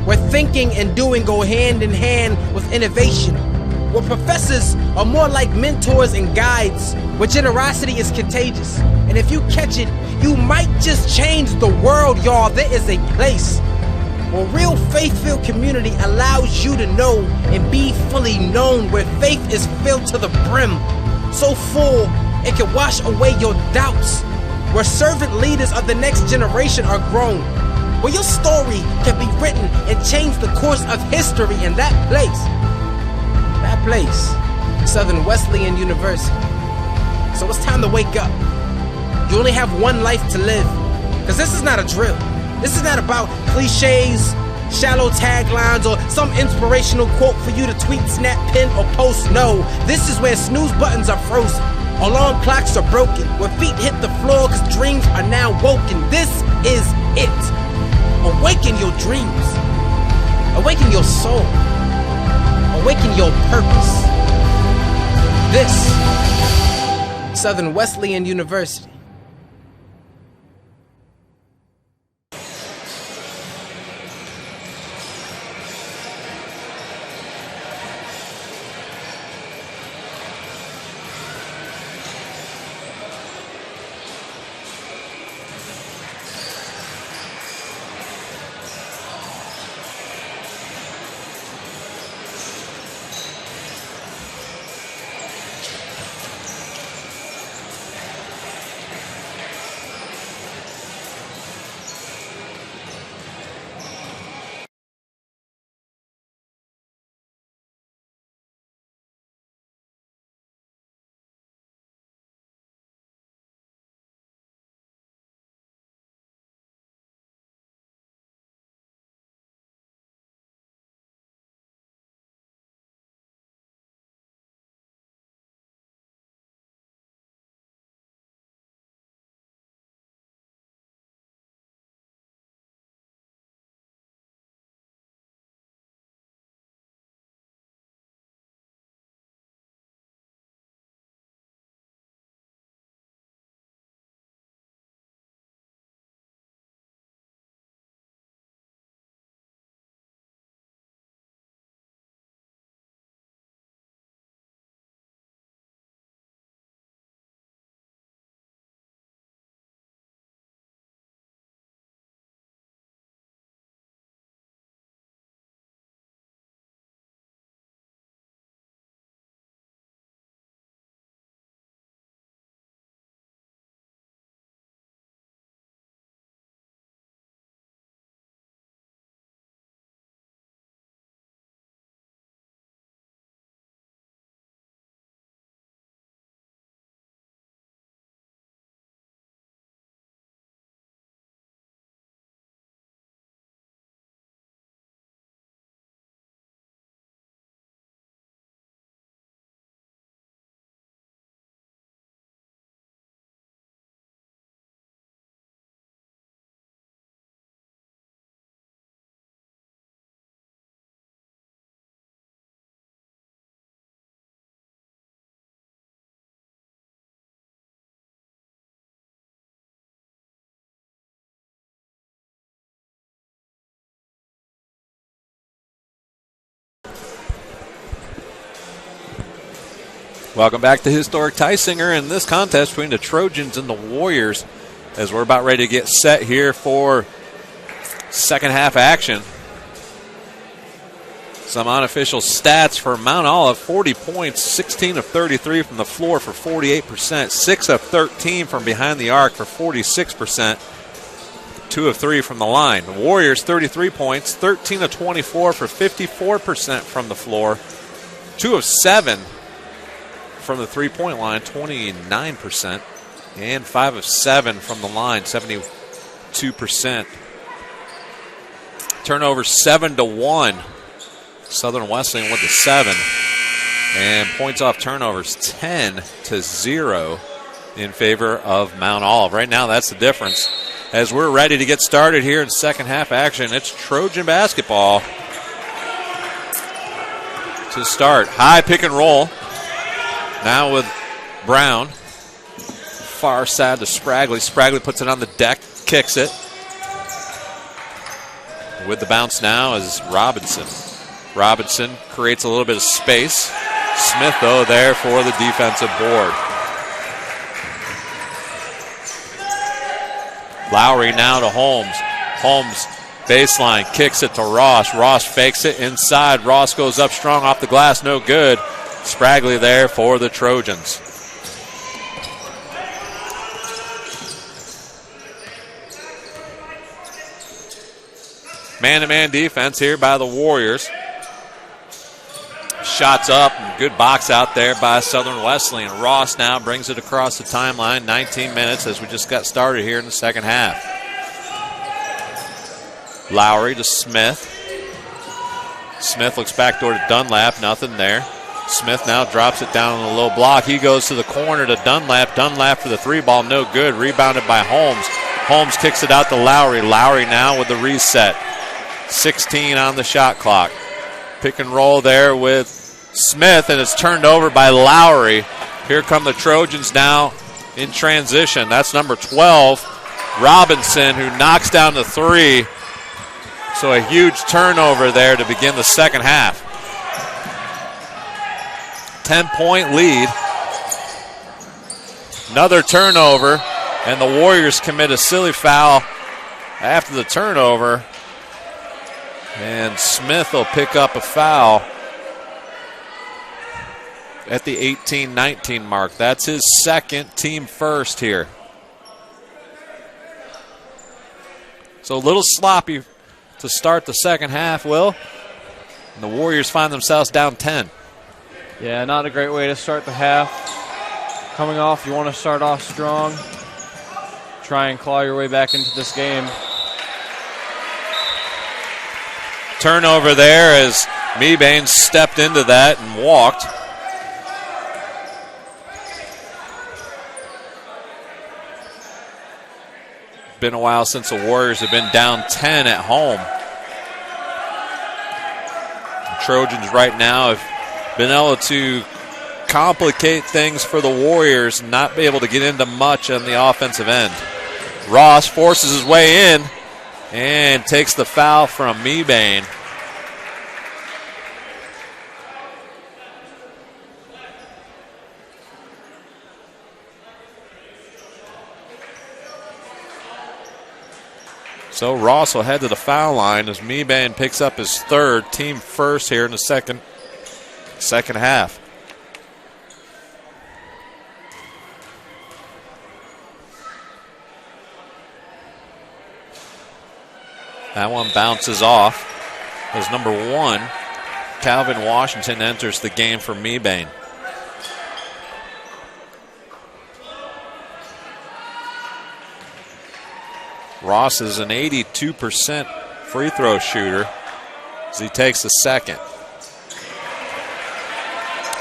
where thinking and doing go hand in hand with innovation, where professors are more like mentors and guides, where generosity is contagious, and if you catch it, you might just change the world, y'all. There is a place where real faith-filled community allows you to know and be fully known, where faith is filled to the brim, so full it can wash away your doubts, where servant leaders of the next generation are grown, where your story can be written and change the course of history. And that place, Southern Wesleyan University. So it's time to wake up. You only have one life to live, because this is not a drill. This is not about cliches, shallow taglines, or some inspirational quote for you to tweet, snap, pin, or post. No, this is where snooze buttons are frozen, alarm clocks are broken, where feet hit the floor because dreams are now woken. This is it. Awaken your dreams. Awaken your soul. Awaken your purpose. This, Southern Wesleyan University. Welcome back to Historic Tysinger in this contest between the Trojans and the Warriors, as we're about ready to get set here for second half action. Some unofficial stats for Mount Olive: 40 points, 16 of 33 from the floor for 48%, 6 of 13 from behind the arc for 46%, 2 of 3 from the line. The Warriors, 33 points, 13 of 24 for 54% from the floor, 2 of 7 from the three-point line, 29%, and 5 of 7 from the line, 72%. Turnover 7-1. Southern Wesleyan with the 7. And points off turnovers 10-0 in favor of Mount Olive. Right now, that's the difference. As we're ready to get started here in second half action, it's Trojan basketball to start. High pick and roll. Now with Brown. Far side to Spragley. Spragley puts it on the deck, kicks it. With the bounce now is Robinson. Robinson creates a little bit of space. Smith, though, there for the defensive board. Lowry now to Holmes. Holmes baseline, kicks it to Ross. Ross fakes it inside. Ross goes up strong off the glass, no good. Spragley there for the Trojans. Man-to-man defense here by the Warriors. Shots up, good box out there by Southern Wesleyan. Ross now brings it across the timeline. 19 minutes as we just got started here in the second half. Lowry to Smith. Smith looks backdoor to Dunlap, nothing there. Smith now drops it down on the low block. He goes to the corner to Dunlap. Dunlap for the three ball, no good. Rebounded by Holmes. Holmes kicks it out to Lowry. Lowry now with the reset. 16 on the shot clock. Pick and roll there with Smith, and it's turned over by Lowry. Here come the Trojans now in transition. That's number 12, Robinson, who knocks down the three. So a huge turnover there to begin the second half. 10-point lead. Another turnover, and the Warriors commit a silly foul after the turnover. And Smith will pick up a foul at the 18-19 mark. That's his second, team first here. So a little sloppy to start the second half, Will. And the Warriors find themselves down 10. Yeah, not a great way to start the half. Coming off, you want to start off strong. Try and claw your way back into this game. Turnover there as Mebane stepped into that and walked. Been a while since the Warriors have been down 10 at home. The Trojans right now have been able to complicate things for the Warriors and not be able to get into much on the offensive end. Ross forces his way in and takes the foul from Mebane. So Ross will head to the foul line as Mebane picks up his third, team first here in the second half. That one bounces off as number 1, Calvin Washington, enters the game for Mebane. Ross is an 82% free throw shooter as he takes the second.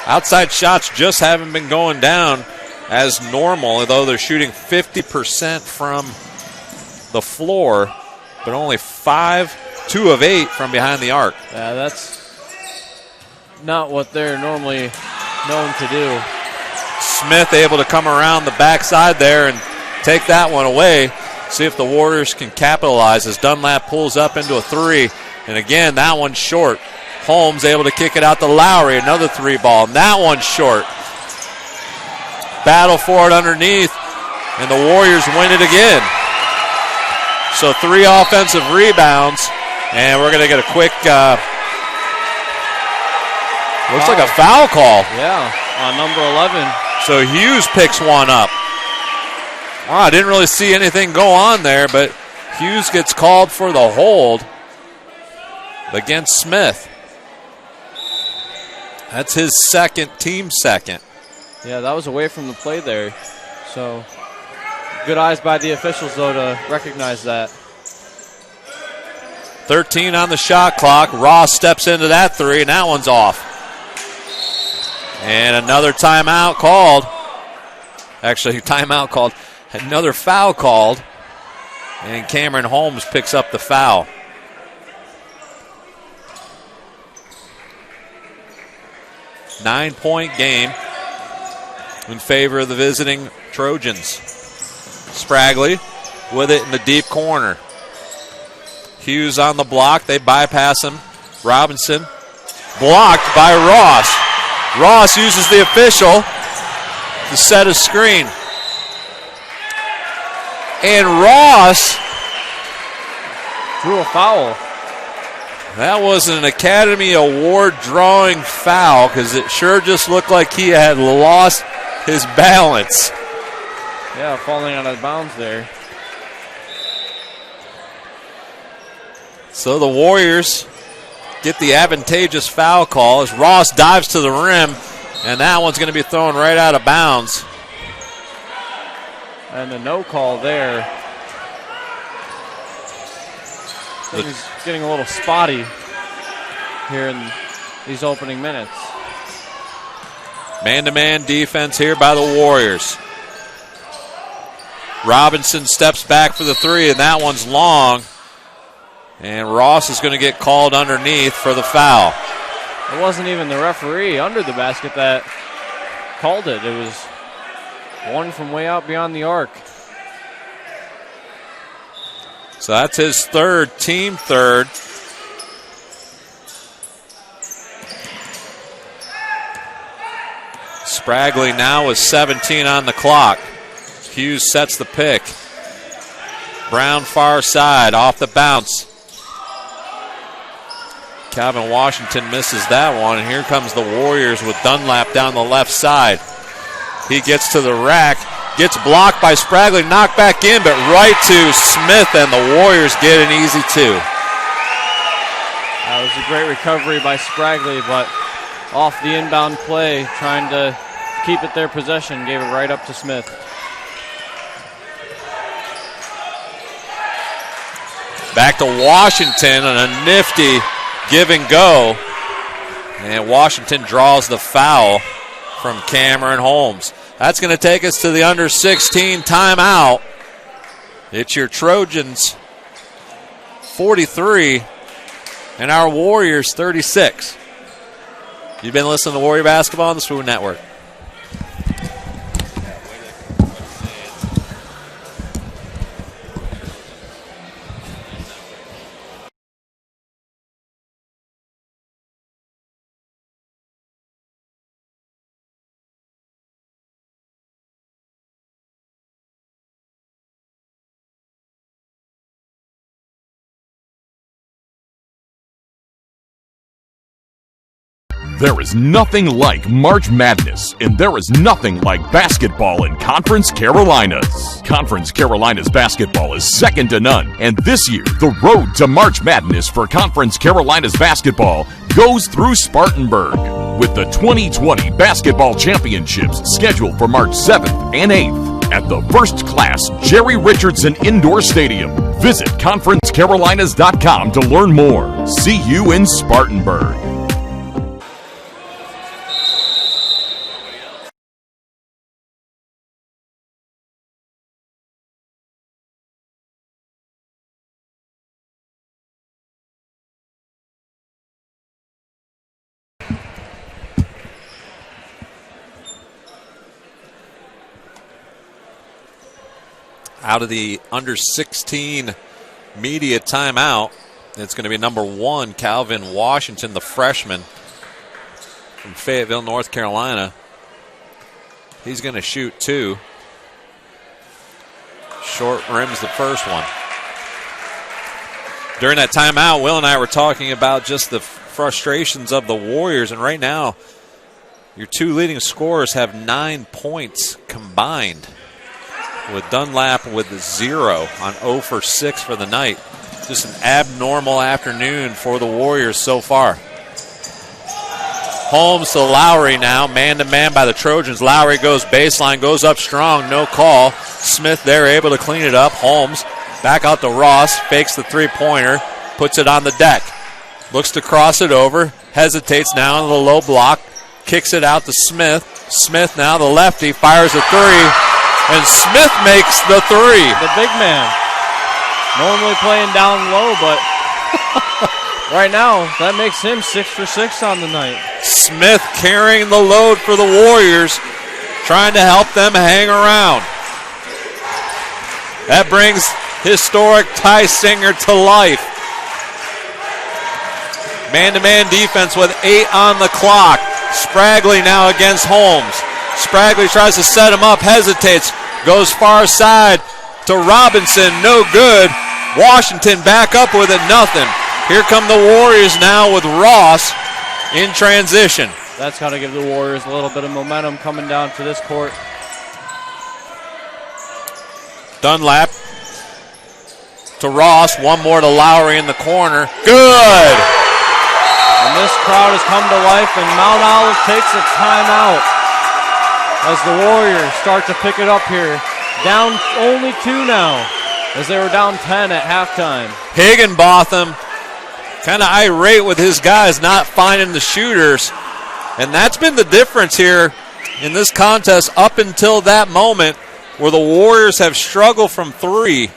Outside shots just haven't been going down as normal, although they're shooting 50% from the floor, but only 2 of 8 from behind the arc. Yeah, that's not what they're normally known to do. Smith able to come around the backside there and take that one away. See if the Warriors can capitalize as Dunlap pulls up into a three. And again, that one's short. Holmes able to kick it out to Lowry, another three ball, and that one's short. Battle for it underneath, and the Warriors win it again. So 3 offensive rebounds, and we're going to get a quick Looks like a foul call. Yeah, on number 11. So Hughes picks one up. Oh, I didn't really see anything go on there, but Hughes gets called for the hold against Smith. That's his team second. Yeah, that was away from the play there. So good eyes by the officials, though, to recognize that. 13 on the shot clock. Ross steps into that three, and that one's off. And another timeout called. Actually, timeout called. Another foul called. And Cameron Holmes picks up the foul. Nine-point game in favor of the visiting Trojans. Spragley with it in the deep corner. Hughes on the block. They bypass him. Robinson blocked by Ross. Ross uses the official to set a screen. And Ross drew a foul. That was an Academy Award drawing foul because it sure just looked like he had lost his balance. Yeah, falling out of bounds there. So the Warriors get the advantageous foul call as Ross dives to the rim, and that one's going to be thrown right out of bounds. And a no call there. He's getting a little spotty here in these opening minutes. Man-to-man defense here by the Warriors. Robinson steps back for the three, and that one's long. And Ross is going to get called underneath for the foul. It wasn't even the referee under the basket that called it. It was one from way out beyond the arc. So that's his third, team third. Spragley now with 17 on the clock. Hughes sets the pick. Brown far side, off the bounce. Calvin Washington misses that one, and here comes the Warriors with Dunlap down the left side. He gets to the rack, gets blocked by Spragley, knocked back in, but right to Smith, and the Warriors get an easy two. That was a great recovery by Spragley, but off the inbound play, trying to keep it their possession, gave it right up to Smith. Back to Washington and a nifty give and go. And Washington draws the foul from Cameron Holmes. That's going to take us to the under 16 timeout. It's your Trojans 43 and our Warriors 36. You've been listening to Warrior Basketball on the Swoon Network. There is nothing like March Madness, and there is nothing like basketball in Conference Carolinas. Conference Carolinas basketball is second to none, and this year, the road to March Madness for Conference Carolinas basketball goes through Spartanburg, with the 2020 Basketball Championships scheduled for March 7th and 8th at the first-class Jerry Richardson Indoor Stadium. Visit ConferenceCarolinas.com to learn more. See you in Spartanburg. Out of the under 16 media timeout, it's going to be number 1, Calvin Washington, the freshman from Fayetteville, North Carolina. He's going to shoot 2. Short rims the first one. During that timeout, Will and I were talking about just the frustrations of the Warriors. And right now, your two leading scorers have 9 points combined, with Dunlap with 0 on 0 for 6 for the night. Just an abnormal afternoon for the Warriors so far. Holmes to Lowry now, man-to-man by the Trojans. Lowry goes baseline, goes up strong, no call. Smith there able to clean it up. Holmes back out to Ross, fakes the three-pointer, puts it on the deck. Looks to cross it over, hesitates now in the low block, kicks it out to Smith. Smith now, the lefty, fires a three, and Smith makes the three. The big man. Normally playing down low, but right now, that makes him 6 for 6 on the night. Smith carrying the load for the Warriors, trying to help them hang around. That brings historic Ty Singer to life. Man-to-man defense with 8 on the clock. Spragley now against Holmes. Spragley tries to set him up, hesitates, goes far side to Robinson, no good. Washington back up with it, nothing. Here come the Warriors now with Ross in transition. That's got to give the Warriors a little bit of momentum coming down to this court. Dunlap to Ross, one more to Lowry in the corner. Good! And this crowd has come to life, and Mount Olive takes a timeout as the Warriors start to pick it up here. Down only 2 now, as they were down 10 at halftime. Higginbotham kind of irate with his guys not finding the shooters. And that's been the difference here in this contest up until that moment, where the Warriors have struggled from 3.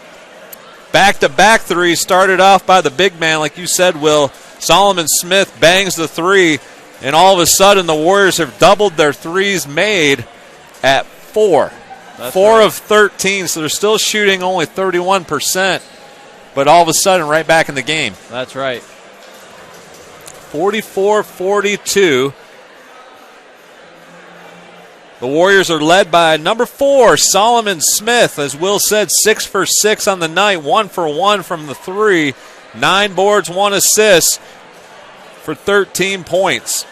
Back-to-back threes started off by the big man, like you said, Will. Solomon Smith bangs the 3, and all of a sudden the Warriors have doubled their threes made at 4. That's 4 right. of 13, so they're still shooting only 31%, but all of a sudden right back in the game. That's right. 44-42. The Warriors are led by number 4, Solomon Smith. As Will said, 6 for 6 on the night, 1 for 1 from the 3. 9 boards, 1 assist for 13 points.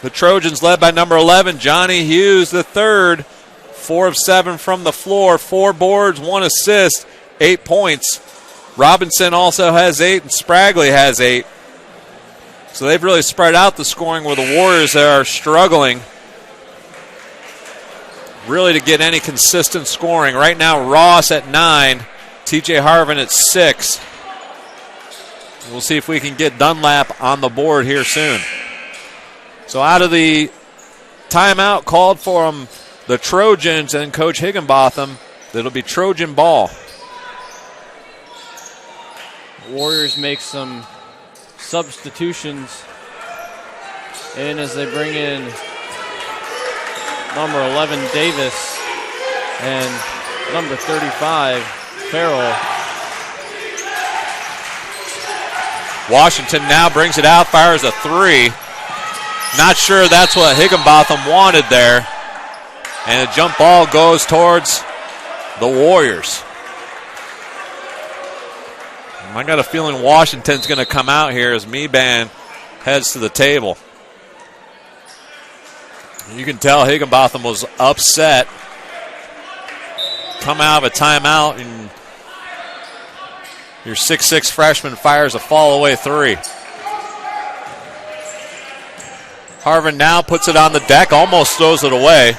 The Trojans led by number 11, Johnny Hughes III. 4 of 7 from the floor, 4 boards, 1 assist, 8 points. Robinson also has 8, and Spragley has 8. So they've really spread out the scoring, where the Warriors are struggling really to get any consistent scoring. Right now, Ross at 9, TJ Harvin at 6. We'll see if we can get Dunlap on the board here soon. So out of the timeout called for the Trojans and Coach Higginbotham, it'll be Trojan ball. Warriors make some substitutions in as they bring in number 11 Davis and number 35 Farrell. Washington now brings it out, fires a 3. Not sure that's what Higginbotham wanted there. And a jump ball goes towards the Warriors. I got a feeling Washington's going to come out here as Meban heads to the table. You can tell Higginbotham was upset. Come out of a timeout, and your 6'6" freshman fires a fall-away 3. Harvin now puts it on the deck, almost throws it away.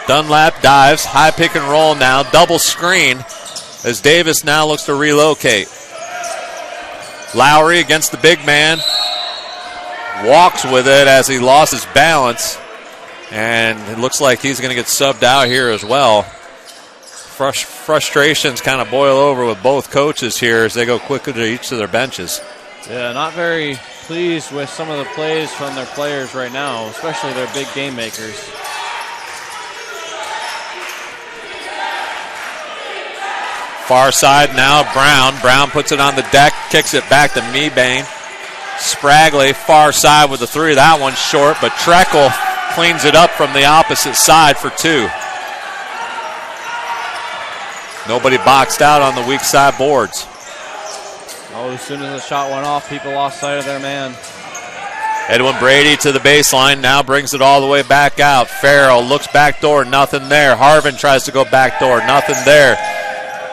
Dunlap dives, high pick and roll now, double screen as Davis now looks to relocate. Lowry against the big man, walks with it as he lost his balance, and it looks like he's going to get subbed out here as well. Frustrations kind of boil over with both coaches here as they go quickly to each of their benches. Yeah, not very pleased with some of the plays from their players right now, especially their big game makers. Far side now, Brown. Brown puts it on the deck, kicks it back to Meebane. Spragley, far side with the 3. That one's short, but Treckle cleans it up from the opposite side for 2. Nobody boxed out on the weak side boards. Oh, as soon as the shot went off, people lost sight of their man. Edwin Brady to the baseline, now brings it all the way back out. Farrell looks back door, nothing there. Harvin tries to go back door, nothing there.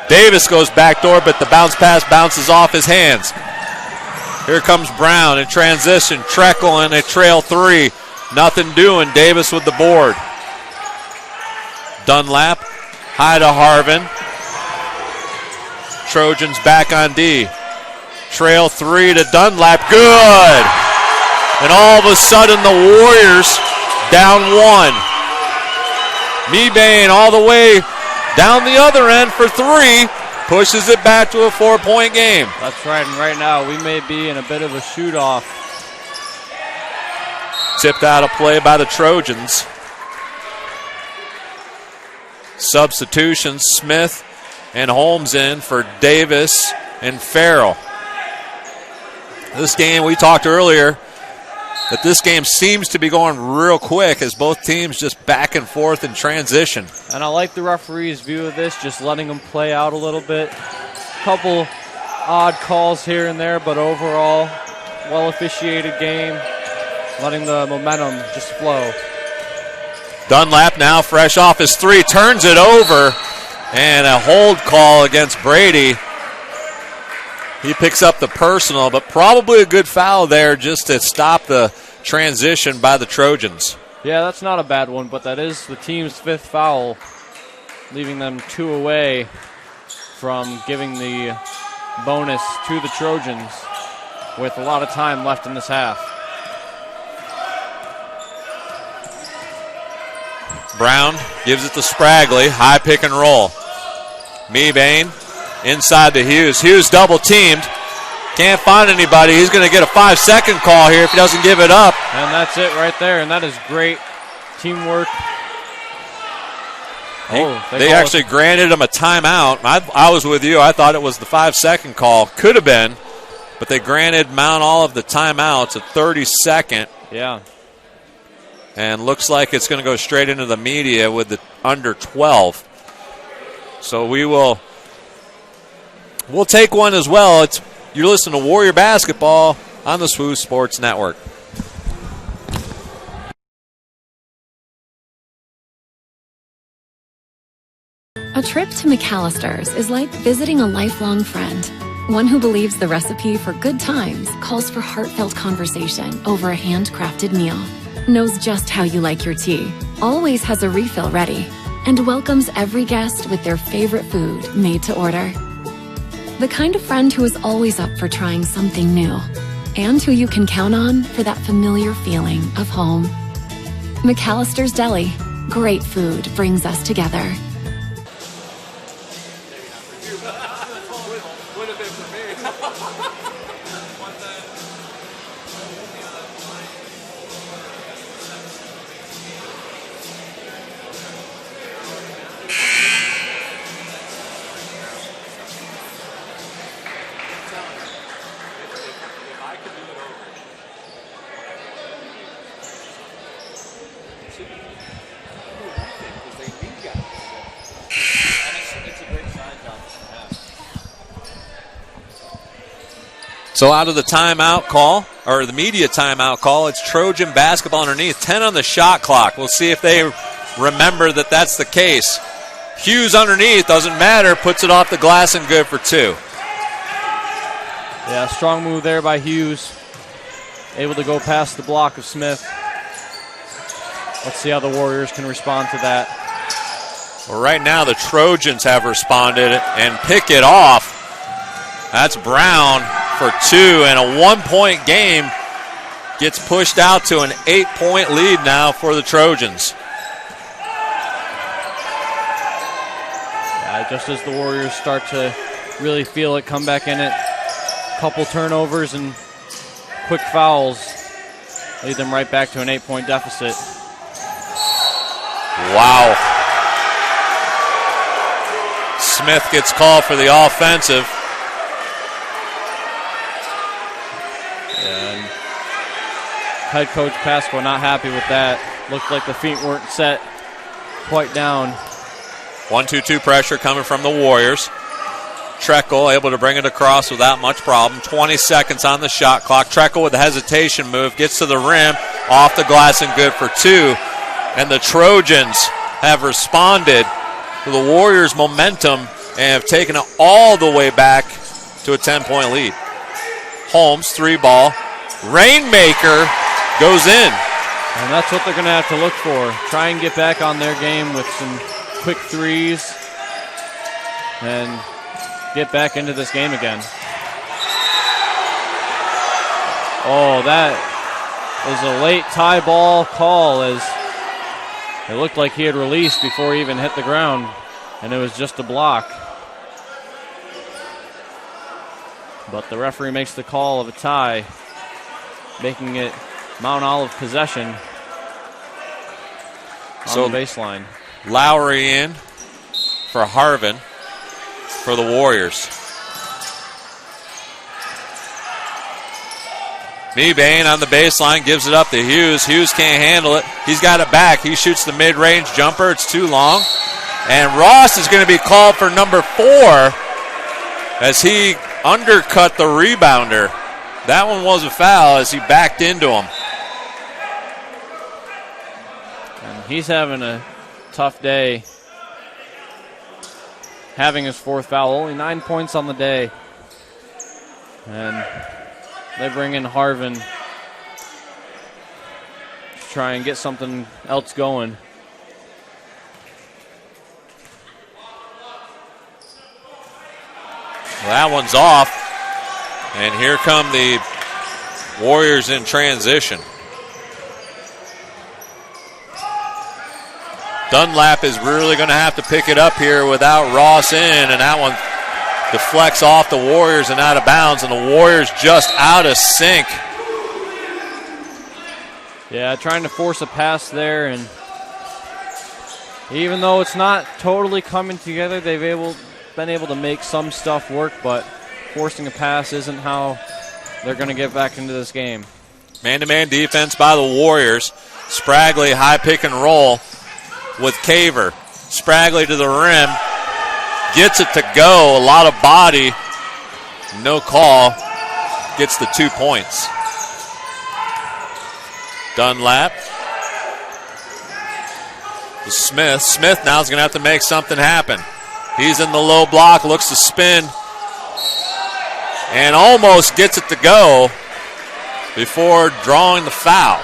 Davis goes back door, but the bounce pass bounces off his hands. Here comes Brown in transition. Treckle in a trail 3. Nothing doing. Davis with the board. Dunlap, high to Harvin. Trojans back on D. Trail 3 to Dunlap. Good! And all of a sudden the Warriors down 1. Mebane all the way down the other end for 3. Pushes it back to a 4-point game. That's right, and right now we may be in a bit of a shoot-off. Tipped out of play by the Trojans. Substitutions, Smith and Holmes in for Davis and Farrell. This game, we talked earlier that this game seems to be going real quick as both teams just back and forth in transition. And I like the referee's view of this, just letting them play out a little bit. Couple odd calls here and there, but overall, well-officiated game, letting the momentum just flow. Dunlap now fresh off his 3, turns it over, and a hold call against Brady. He picks up the personal, but probably a good foul there just to stop the transition by the Trojans. Yeah, that's not a bad one, but that is the team's 5th foul, leaving them 2 away from giving the bonus to the Trojans with a lot of time left in this half. Brown gives it to Spragley, high pick and roll. Mebane inside to Hughes. Hughes double teamed. Can't find anybody. He's going to get a 5-second call here if he doesn't give it up. And that's it right there, and that is great teamwork. They actually granted him a timeout. I was with you. I thought it was the 5-second call. Could have been, but they granted Mount all of the timeouts, a 30-second. Yeah. And looks like it's going to go straight into the media with the under 12. So we'll take one as well. You're listening to Warrior Basketball on the SWU Sports Network. A trip to McAllister's is like visiting a lifelong friend. One who believes the recipe for good times calls for heartfelt conversation over a handcrafted meal. Knows just how you like your tea, always has a refill ready, and welcomes every guest with their favorite food made to order. The kind of friend who is always up for trying something new, and who you can count on for that familiar feeling of home. McAllister's Deli. Great food brings us together. So out of the timeout call, or the media timeout call, it's Trojan basketball underneath. 10 on the shot clock. We'll see if they remember that that's the case. Hughes underneath, doesn't matter, puts it off the glass and good for 2. Yeah, strong move there by Hughes. Able to go past the block of Smith. Let's see how the Warriors can respond to that. Well, right now the Trojans have responded and pick it off. That's Brown for 2, and a 1-point game gets pushed out to an 8-point lead now for the Trojans. Just as the Warriors start to really feel it, come back in it, couple turnovers and quick fouls lead them right back to an 8-point deficit. Wow. Smith gets called for the offensive. And head coach Pasqua not happy with that. Looked like the feet weren't set quite down. 1-2-2 pressure coming from the Warriors. Treckle, able to bring it across without much problem. 20 seconds on the shot clock. Treckle with a hesitation move, gets to the rim, off the glass and good for 2. And the Trojans have responded to the Warriors' momentum and have taken it all the way back to a 10-point lead. Holmes, 3-ball. Rainmaker goes in. And that's what they're going to have to look for. Try and get back on their game with some quick threes and get back into this game again. Oh, that is a late tie ball call, as it looked like he had released before he even hit the ground, and it was just a block. But the referee makes the call of a tie, making it Mount Olive possession on the baseline. Lowry in for Harvin for the Warriors. Mebane on the baseline, gives it up to Hughes. Hughes can't handle it. He's got it back. He shoots the mid-range jumper. It's too long. And Ross is going to be called for number 4 as he undercut the rebounder. That one was a foul as he backed into him. And he's having a tough day, having his 4th foul. Only 9 points on the day. And they bring in Harvin to try and get something else going. Well, that one's off. And here come the Warriors in transition. Dunlap is really going to have to pick it up here without Ross in, and that one deflects off the Warriors and out of bounds, and the Warriors just out of sync. Yeah, trying to force a pass there, and even though it's not totally coming together, they've been able to make some stuff work, but forcing a pass isn't how they're going to get back into this game. Man-to-man defense by the Warriors. Spragley high pick and roll with Caver. Spragley to the rim. Gets it to go. A lot of body. No call. Gets the 2 points. Dunlap. To Smith. Smith now is going to have to make something happen. He's in the low block. Looks to spin. And almost gets it to go before drawing the foul.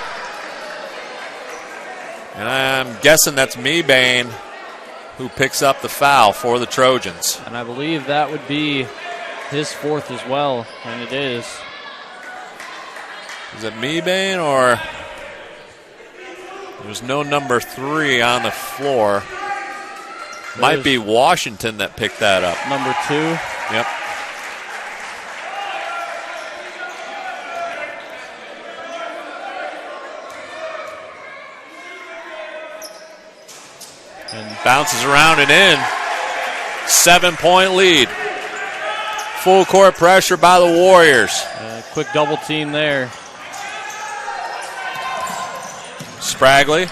And I'm guessing that's Mebane who picks up the foul for the Trojans. And I believe that would be his 4th as well, and it is. Is it Mebane or there's no number 3 on the floor? Might be Washington that picked that up. Number 2. Yep. And bounces around and in. 7-point lead. Full court pressure by the Warriors. Quick double team there. Spragley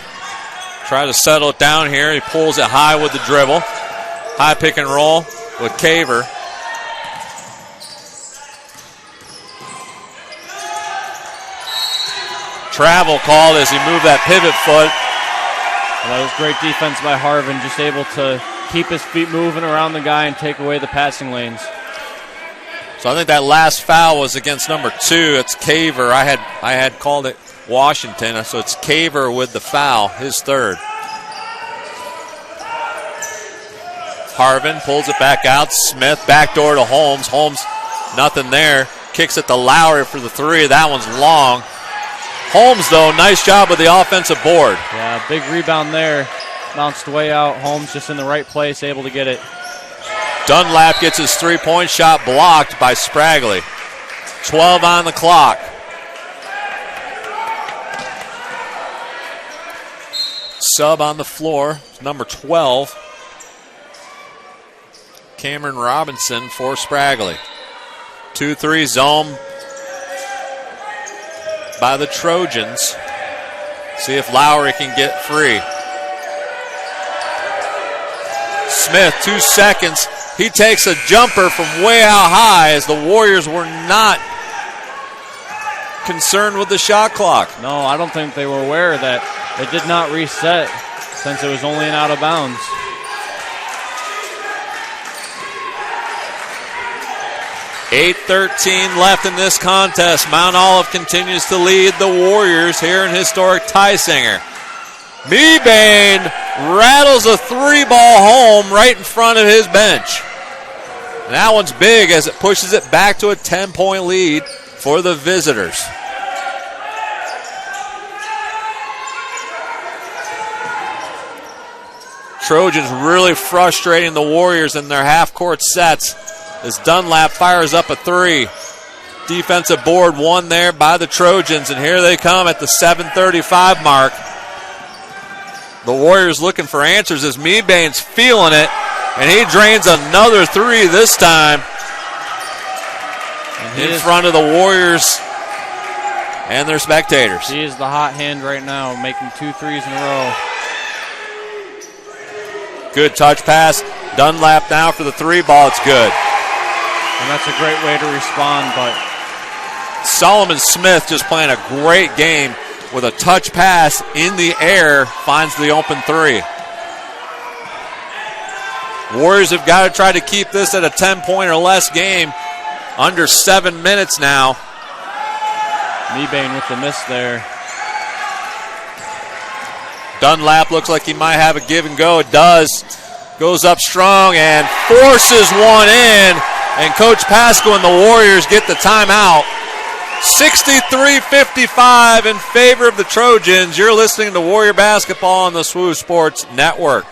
tries to settle it down here. He pulls it high with the dribble. High pick and roll with Caver. Travel called as he moved that pivot foot. That was great defense by Harvin, just able to keep his feet moving around the guy and take away the passing lanes. So I think that last foul was against number 2. It's Caver. I had called it Washington, so it's Caver with the foul, his 3rd. Harvin pulls it back out. Smith backdoor to Holmes. Holmes, nothing there. Kicks it to Lowry for the 3. That one's long. Holmes, though, nice job with the offensive board. Yeah, big rebound there. Bounced way out. Holmes just in the right place, able to get it. Dunlap gets his 3-point shot blocked by Spragley. 12 on the clock. Sub on the floor, number 12. Cameron Robinson for Spragley. 2-3 zone by the Trojans. See if Lowry can get free. Smith, 2 seconds. He takes a jumper from way out high as the Warriors were not concerned with the shot clock. No, I don't think they were aware that it did not reset since it was only an out of bounds. .8:13 left in this contest. Mount Olive continues to lead the Warriors here in historic Tysinger. Mebane rattles a 3-ball home right in front of his bench. And that one's big as it pushes it back to a 10-point lead for the visitors. Trojans really frustrating the Warriors in their half-court sets as Dunlap fires up a 3. Defensive board won there by the Trojans, and here they come at the 7:35 mark. The Warriors looking for answers as Mebane's feeling it, and he drains another 3 this time in front of the Warriors and their spectators. He is the hot hand right now, making 2 threes in a row. Good touch pass. Dunlap now for the 3-ball. It's good. And that's a great way to respond, but Solomon Smith just playing a great game with a touch pass in the air, finds the open 3. Warriors have got to try to keep this at a 10-point or less game. Under 7 minutes now. Mebane with the miss there. Dunlap looks like he might have a give and go. It does. Goes up strong and forces one in. And Coach Pasco and the Warriors get the timeout. 63-55 in favor of the Trojans. You're listening to Warrior Basketball on the SWU Sports Network.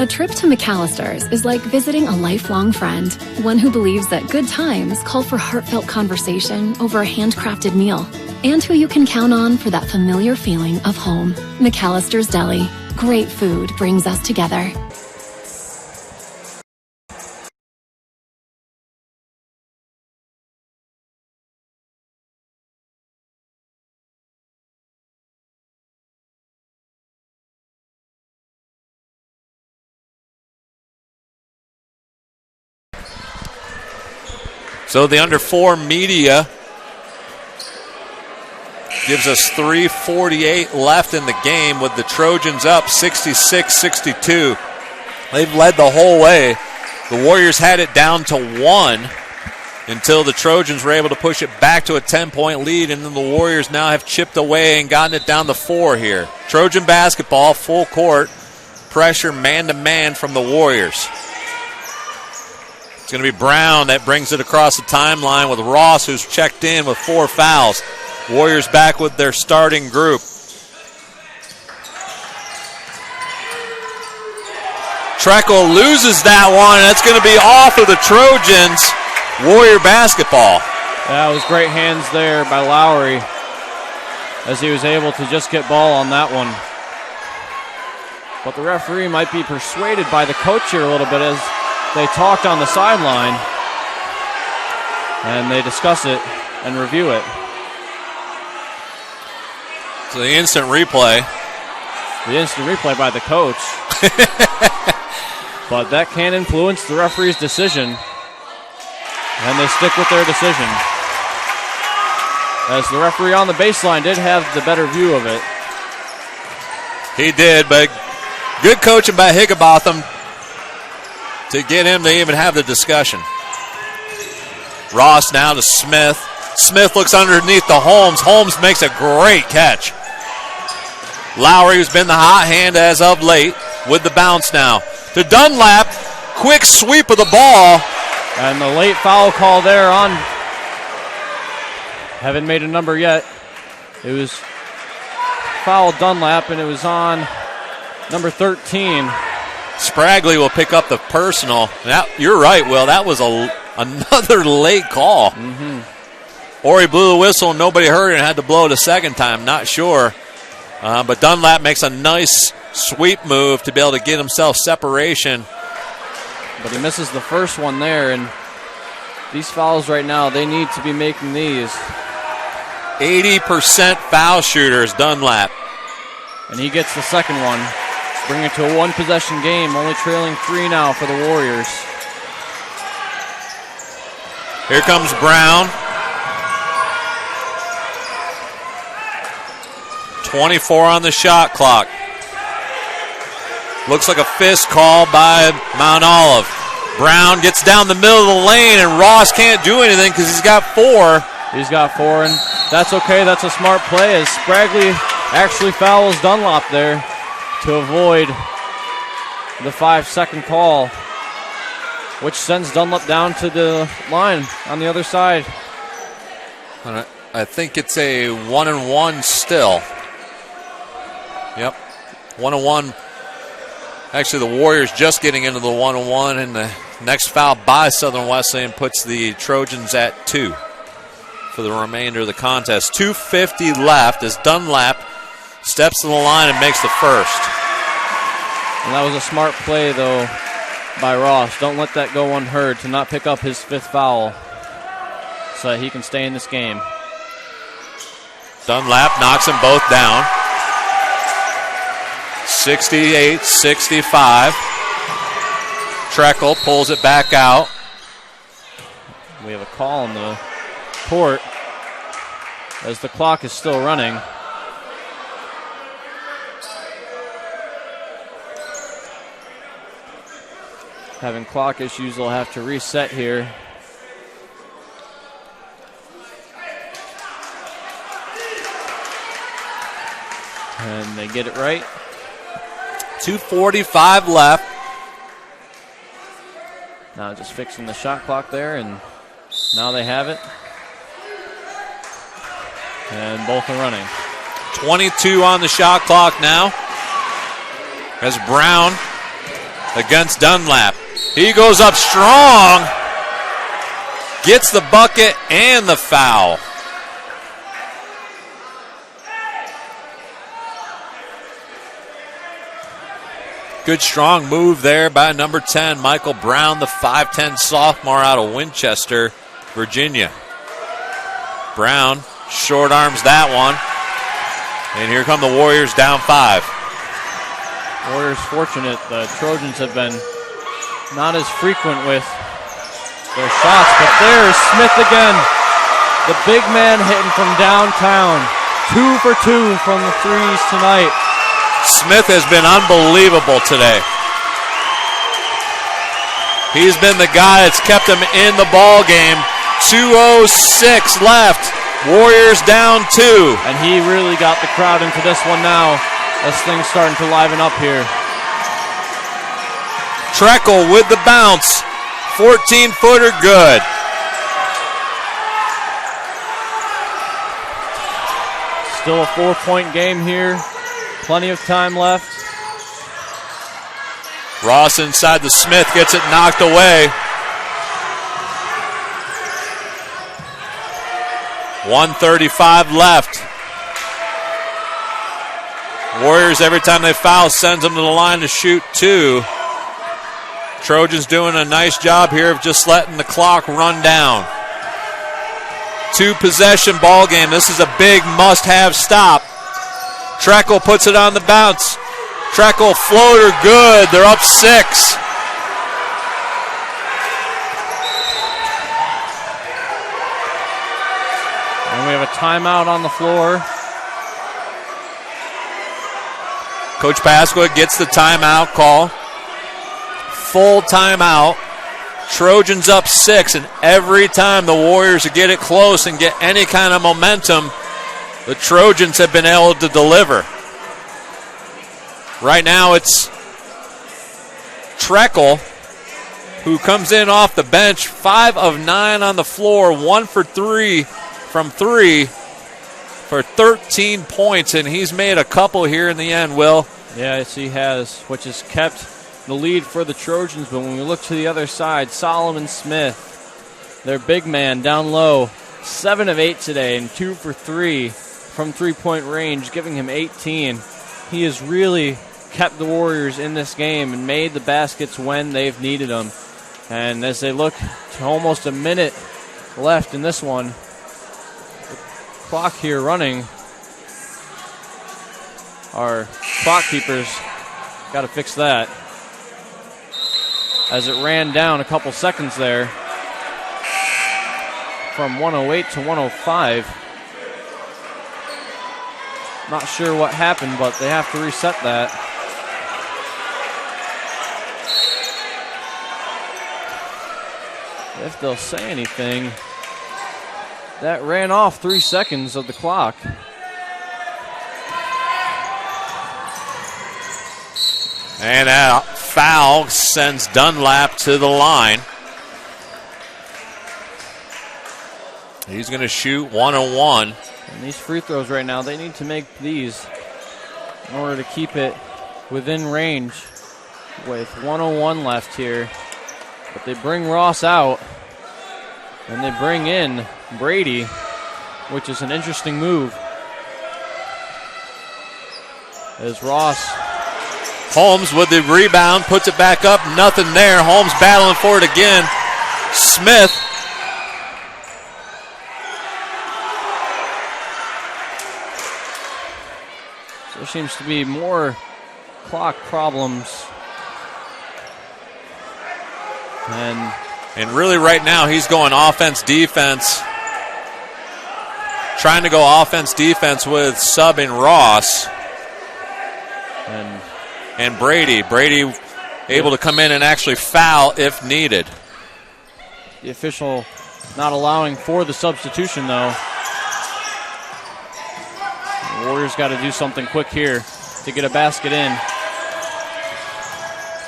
A trip to McAllister's is like visiting a lifelong friend, one who believes that good times call for heartfelt conversation over a handcrafted meal, and who you can count on for that familiar feeling of home. McAllister's Deli. Great food brings us together. So the under 4 media gives us 3:48 left in the game with the Trojans up 66-62. They've led the whole way. The Warriors had it down to 1 until the Trojans were able to push it back to a 10-point lead, and then the Warriors now have chipped away and gotten it down to 4 here. Trojan basketball, full court, pressure man-to-man from the Warriors. It's going to be Brown that brings it across the timeline with Ross, who's checked in with 4 fouls. Warriors back with their starting group. Treckle loses that one, and it's going to be off of the Trojans. Warrior basketball. That was great hands there by Lowry as he was able to just get ball on that one. But the referee might be persuaded by the coach here a little bit as they talked on the sideline and they discuss it and review it. So the instant replay. The instant replay by the coach. But that can influence the referee's decision. And they stick with their decision. As the referee on the baseline did have the better view of it. He did, but good coaching by Higginbotham to get him to even have the discussion. Ross now to Smith. Smith looks underneath to Holmes. Holmes makes a great catch. Lowry, who's been the hot hand as of late, with the bounce now. To Dunlap, quick sweep of the ball. And the late foul call there on, haven't made a number yet. It was foul Dunlap, and it was on number 13. Spragley will pick up the personal. You're right, Will. That was another late call. Ori blew the whistle, nobody heard it, and had to blow it a second time. Not sure. But Dunlap makes a nice sweep move to be able to get himself separation. But he misses the first one there, and these fouls right now, they need to be making these. 80% foul shooters, Dunlap. And he gets the second one. Bring it to a one-possession game, only trailing 3 now for the Warriors. Here comes Brown. 24 on the shot clock. Looks like a fist call by Mount Olive. Brown gets down the middle of the lane, and Ross can't do anything because he's got 4. He's got 4, and that's okay. That's a smart play as Spragley actually fouls Dunlap there to avoid the 5-second call, which sends Dunlap down to the line on the other side. I think it's a 1-and-1 still. Yep, 1-and-1. Actually, the Warriors just getting into the 1-and-1, and the next foul by Southern Wesleyan puts the Trojans at 2 for the remainder of the contest. 2:50 left as Dunlap steps to the line and makes the first. And that was a smart play, though, by Ross. Don't let that go unheard to not pick up his 5th foul so that he can stay in this game. Dunlap knocks them both down. 68-65. Treckle pulls it back out. We have a call on the court as the clock is still running. Having clock issues, they'll have to reset here. And they get it right. 2:45 left. Now just fixing the shot clock there, and now they have it. And both are running. 22 on the shot clock now. As Brown against Dunlap. He goes up strong, gets the bucket and the foul. Good strong move there by number 10, Michael Brown, the 5'10 sophomore out of Winchester, Virginia. Brown short arms that one. And here come the Warriors down 5. Warriors fortunate. The Trojans have been not as frequent with their shots, but there's Smith again. The big man hitting from downtown. 2 for 2 from the threes tonight. Smith has been unbelievable today. He's been the guy that's kept them in the ball game. 2:06 left. Warriors down 2. And he really got the crowd into this one now as things starting to liven up here. Treckle with the bounce. 14-footer good. Still a 4-point game here. Plenty of time left. Ross inside the Smith, gets it knocked away. 1:35 left. Warriors, every time they foul, sends them to the line to shoot 2. Trojans doing a nice job here of just letting the clock run down. 2-possession ball game. This is a big must-have stop. Treckle puts it on the bounce. Treckle floater good. They're up 6. And we have a timeout on the floor. Coach Pasqua gets the timeout call. Full timeout. Trojans up 6, and every time the Warriors get it close and get any kind of momentum, the Trojans have been able to deliver. Right now it's Treckle, who comes in off the bench, 5 of 9 on the floor, 1 for 3 from 3 for 13 points, and he's made a couple here in the end, Will. Yes, he has, which has kept the lead for the Trojans. But when we look to the other side, Solomon Smith, their big man down low, 7 of 8 today and 2 for 3 from three-point range, giving him 18. He has really kept the Warriors in this game and made the baskets when they've needed them. And as they look to almost a minute left in this one, the clock here running, our clock keepers got to fix that, as it ran down a couple seconds there from 108 to 105. Not sure what happened, but they have to reset that. If they'll say anything, that ran off 3 seconds of the clock. And a foul sends Dunlap to the line. He's going to shoot 1-on-1. And these free throws right now, they need to make these in order to keep it within range with 1:01 left here. But they bring Ross out, and they bring in Brady, which is an interesting move. As Ross... Holmes with the rebound, puts it back up, nothing there. Holmes battling for it again. Smith. So there seems to be more clock problems. And really right now he's going offense-defense. Trying to go offense-defense with subbing Ross. And Brady. Brady able to come in and actually foul if needed. The official not allowing for the substitution, though. The Warriors got to do something quick here to get a basket in.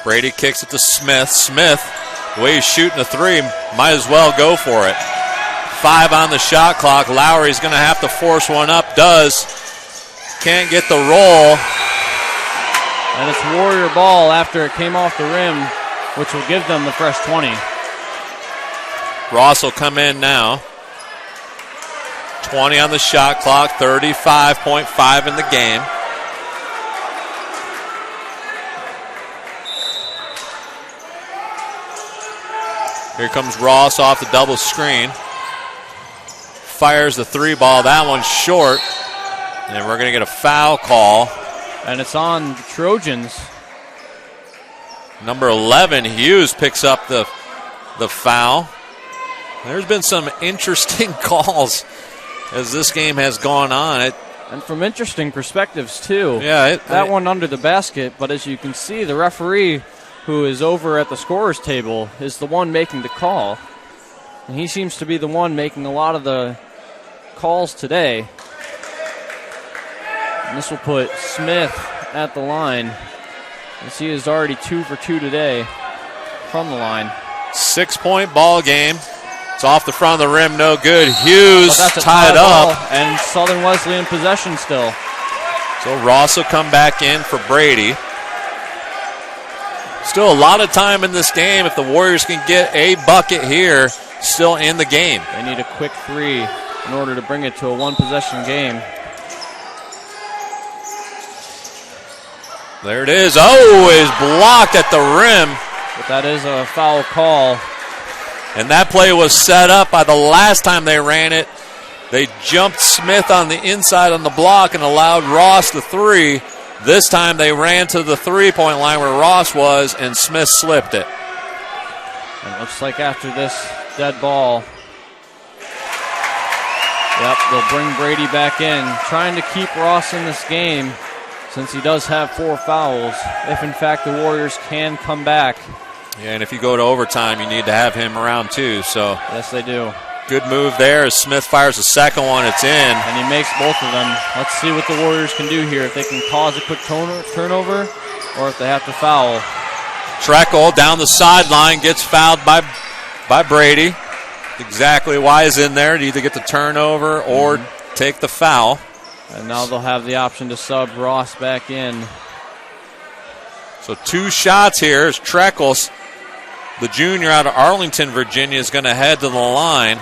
Brady kicks it to Smith. Smith, the way he's shooting a three, might as well go for it. 5 on the shot clock. Lowry's going to have to force one up. Does. Can't get the roll. And it's Warrior ball after it came off the rim, which will give them the fresh 20. Ross will come in now. 20 on the shot clock, 35.5 in the game. Here comes Ross off the double screen. Fires the 3 ball. That one's short. And we're going to get a foul call. And it's on the Trojans. Number 11, Hughes, picks up the foul. There's been some interesting calls as this game has gone on. And from interesting perspectives, too. Yeah. That one under the basket, but as you can see, the referee, who is over at the scorer's table, is the one making the call. And he seems to be the one making a lot of the calls today. And this will put Smith at the line, as he is already 2 for 2 today from the line. 6-point ball game. It's off the front of the rim, no good. Hughes tied up. And Southern Wesley in possession still. So Ross will come back in for Brady. Still a lot of time in this game. If the Warriors can get a bucket here, still in the game. They need a quick 3 in order to bring it to a one-possession game. There it is. Oh, is blocked at the rim. But that is a foul call. And that play was set up by the last time they ran it. They jumped Smith on the inside on the block and allowed Ross the 3. This time they ran to the 3-point line where Ross was, and Smith slipped it. And it looks like after this dead ball, they'll bring Brady back in, trying to keep Ross in this game since he does have 4 fouls, if in fact the Warriors can come back. Yeah, and if you go to overtime, you need to have him around too. So yes, they do. Good move there as Smith fires the second one. It's in. And he makes both of them. Let's see what the Warriors can do here, if they can cause a quick turnover or if they have to foul. Treckle down the sideline gets fouled by Brady. Exactly why he's in there to either get the turnover or take the foul. And now they'll have the option to sub Ross back in. So 2 shots here as Treckles, the junior out of Arlington, Virginia, is going to head to the line.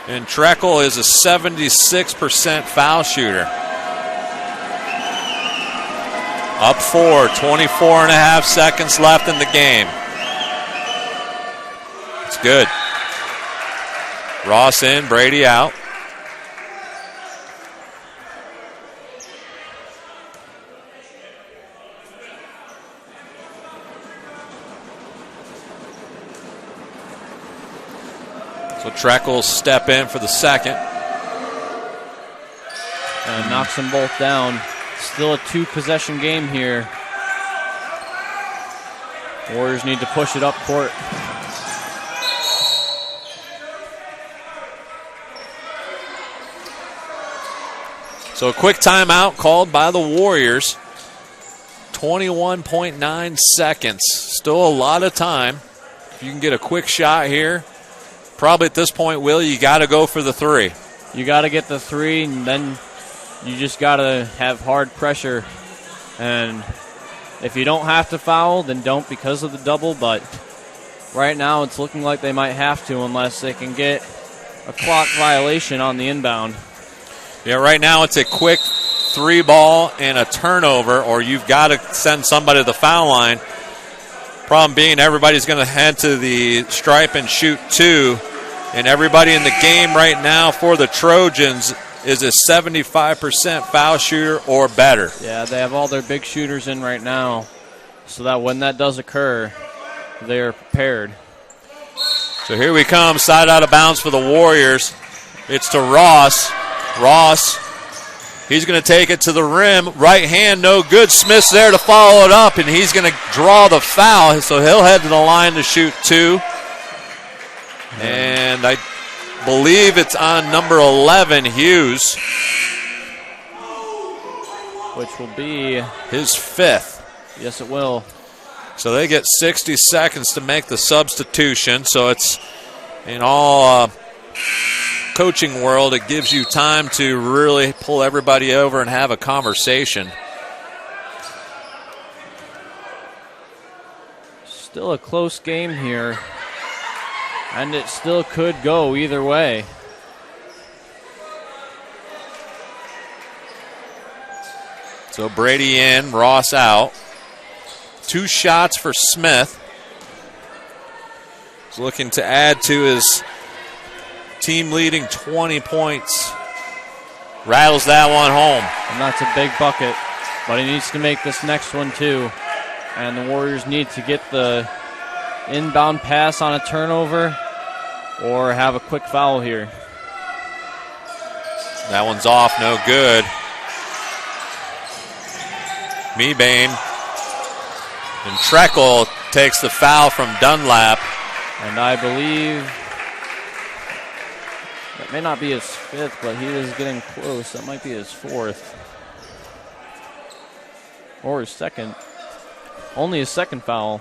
And Treckle is a 76% foul shooter. Up 4, 24 and a half seconds left in the game. It's good. Ross in, Brady out. So Treckle step in for the second. And knocks them both down. Still a 2-possession game here. Warriors need to push it up court. So a quick timeout called by the Warriors. 21.9 seconds. Still a lot of time. If you can get a quick shot here, probably at this point, Will, you got to go for the 3. You got to get the 3, and then you just got to have hard pressure. And if you don't have to foul, then don't because of the double. But right now it's looking like they might have to unless they can get a clock violation on the inbound. Yeah, right now it's a quick 3 ball and a turnover, or you've got to send somebody to the foul line. Problem being, everybody's going to head to the stripe and shoot 2. And everybody in the game right now for the Trojans is a 75% foul shooter or better. Yeah, they have all their big shooters in right now, so that when that does occur, they are prepared. So here we come, side out of bounds for the Warriors. It's to Ross. Ross, he's going to take it to the rim. Right hand, no good. Smith's there to follow it up, and he's going to draw the foul. So he'll head to the line to shoot 2. And I believe it's on number 11, Hughes. Which will be his 5th. Yes, it will. So they get 60 seconds to make the substitution. So it's in all coaching world, it gives you time to really pull everybody over and have a conversation. Still a close game here, and it still could go either way. So Brady in, Ross out. 2 shots for Smith. He's looking to add to his team-leading 20 points. Rattles that one home. And that's a big bucket, but he needs to make this next one too. And the Warriors need to get the inbound pass on a turnover or have a quick foul here. That one's off, no good. Mebane. And Treckle takes the foul from Dunlap. And I believe that may not be his 5th, but he is getting close. That might be his 4th. Or his 2nd. Only his 2nd foul.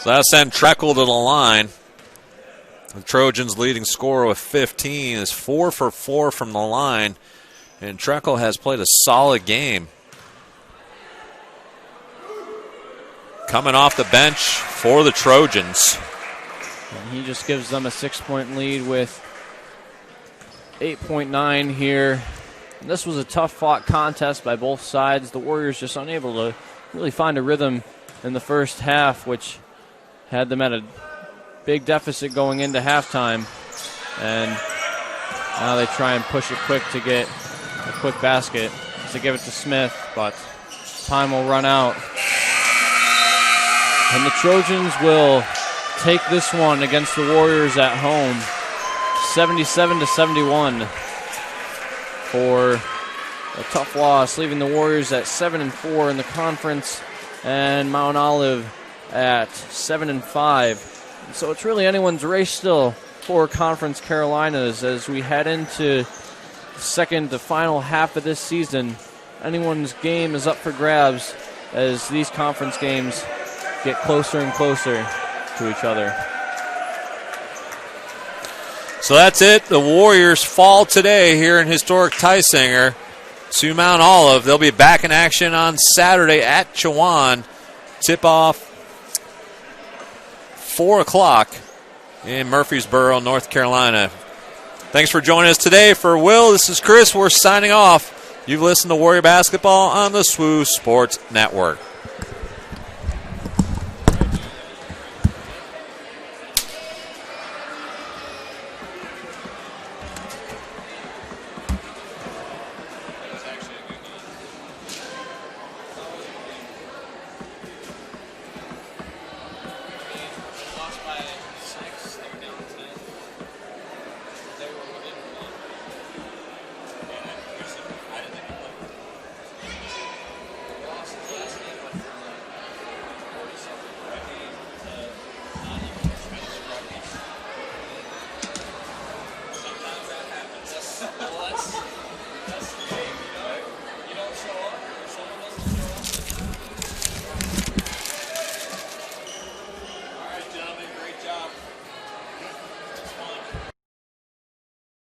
So that'll send Treckle to the line. The Trojans' leading scorer with 15 is 4 for 4 from the line. And Treckle has played a solid game. Coming off the bench for the Trojans. And he just gives them a 6-point lead with 8.9 here. And this was a tough-fought contest by both sides. The Warriors just unable to really find a rhythm in the first half, which had them at a big deficit going into halftime. And now they try and push it quick to get a quick basket. As they give it to Smith, but time will run out. And the Trojans will take this one against the Warriors at home, 77-71 for a tough loss, leaving the Warriors at 7-4 in the conference and Mount Olive at 7-5. So it's really anyone's race still for Conference Carolinas as we head into the second to final half of this season. Anyone's game is up for grabs as these conference games get closer and closer to each other. So that's it. The Warriors fall today here in historic Tysinger to Mount Olive. They'll be back in action on Saturday at Chowan. Tip-off 4 o'clock in Murfreesboro, North Carolina. Thanks for joining us today. For Will, this is Chris. We're signing off. You've listened to Warrior Basketball on the SWU Sports Network.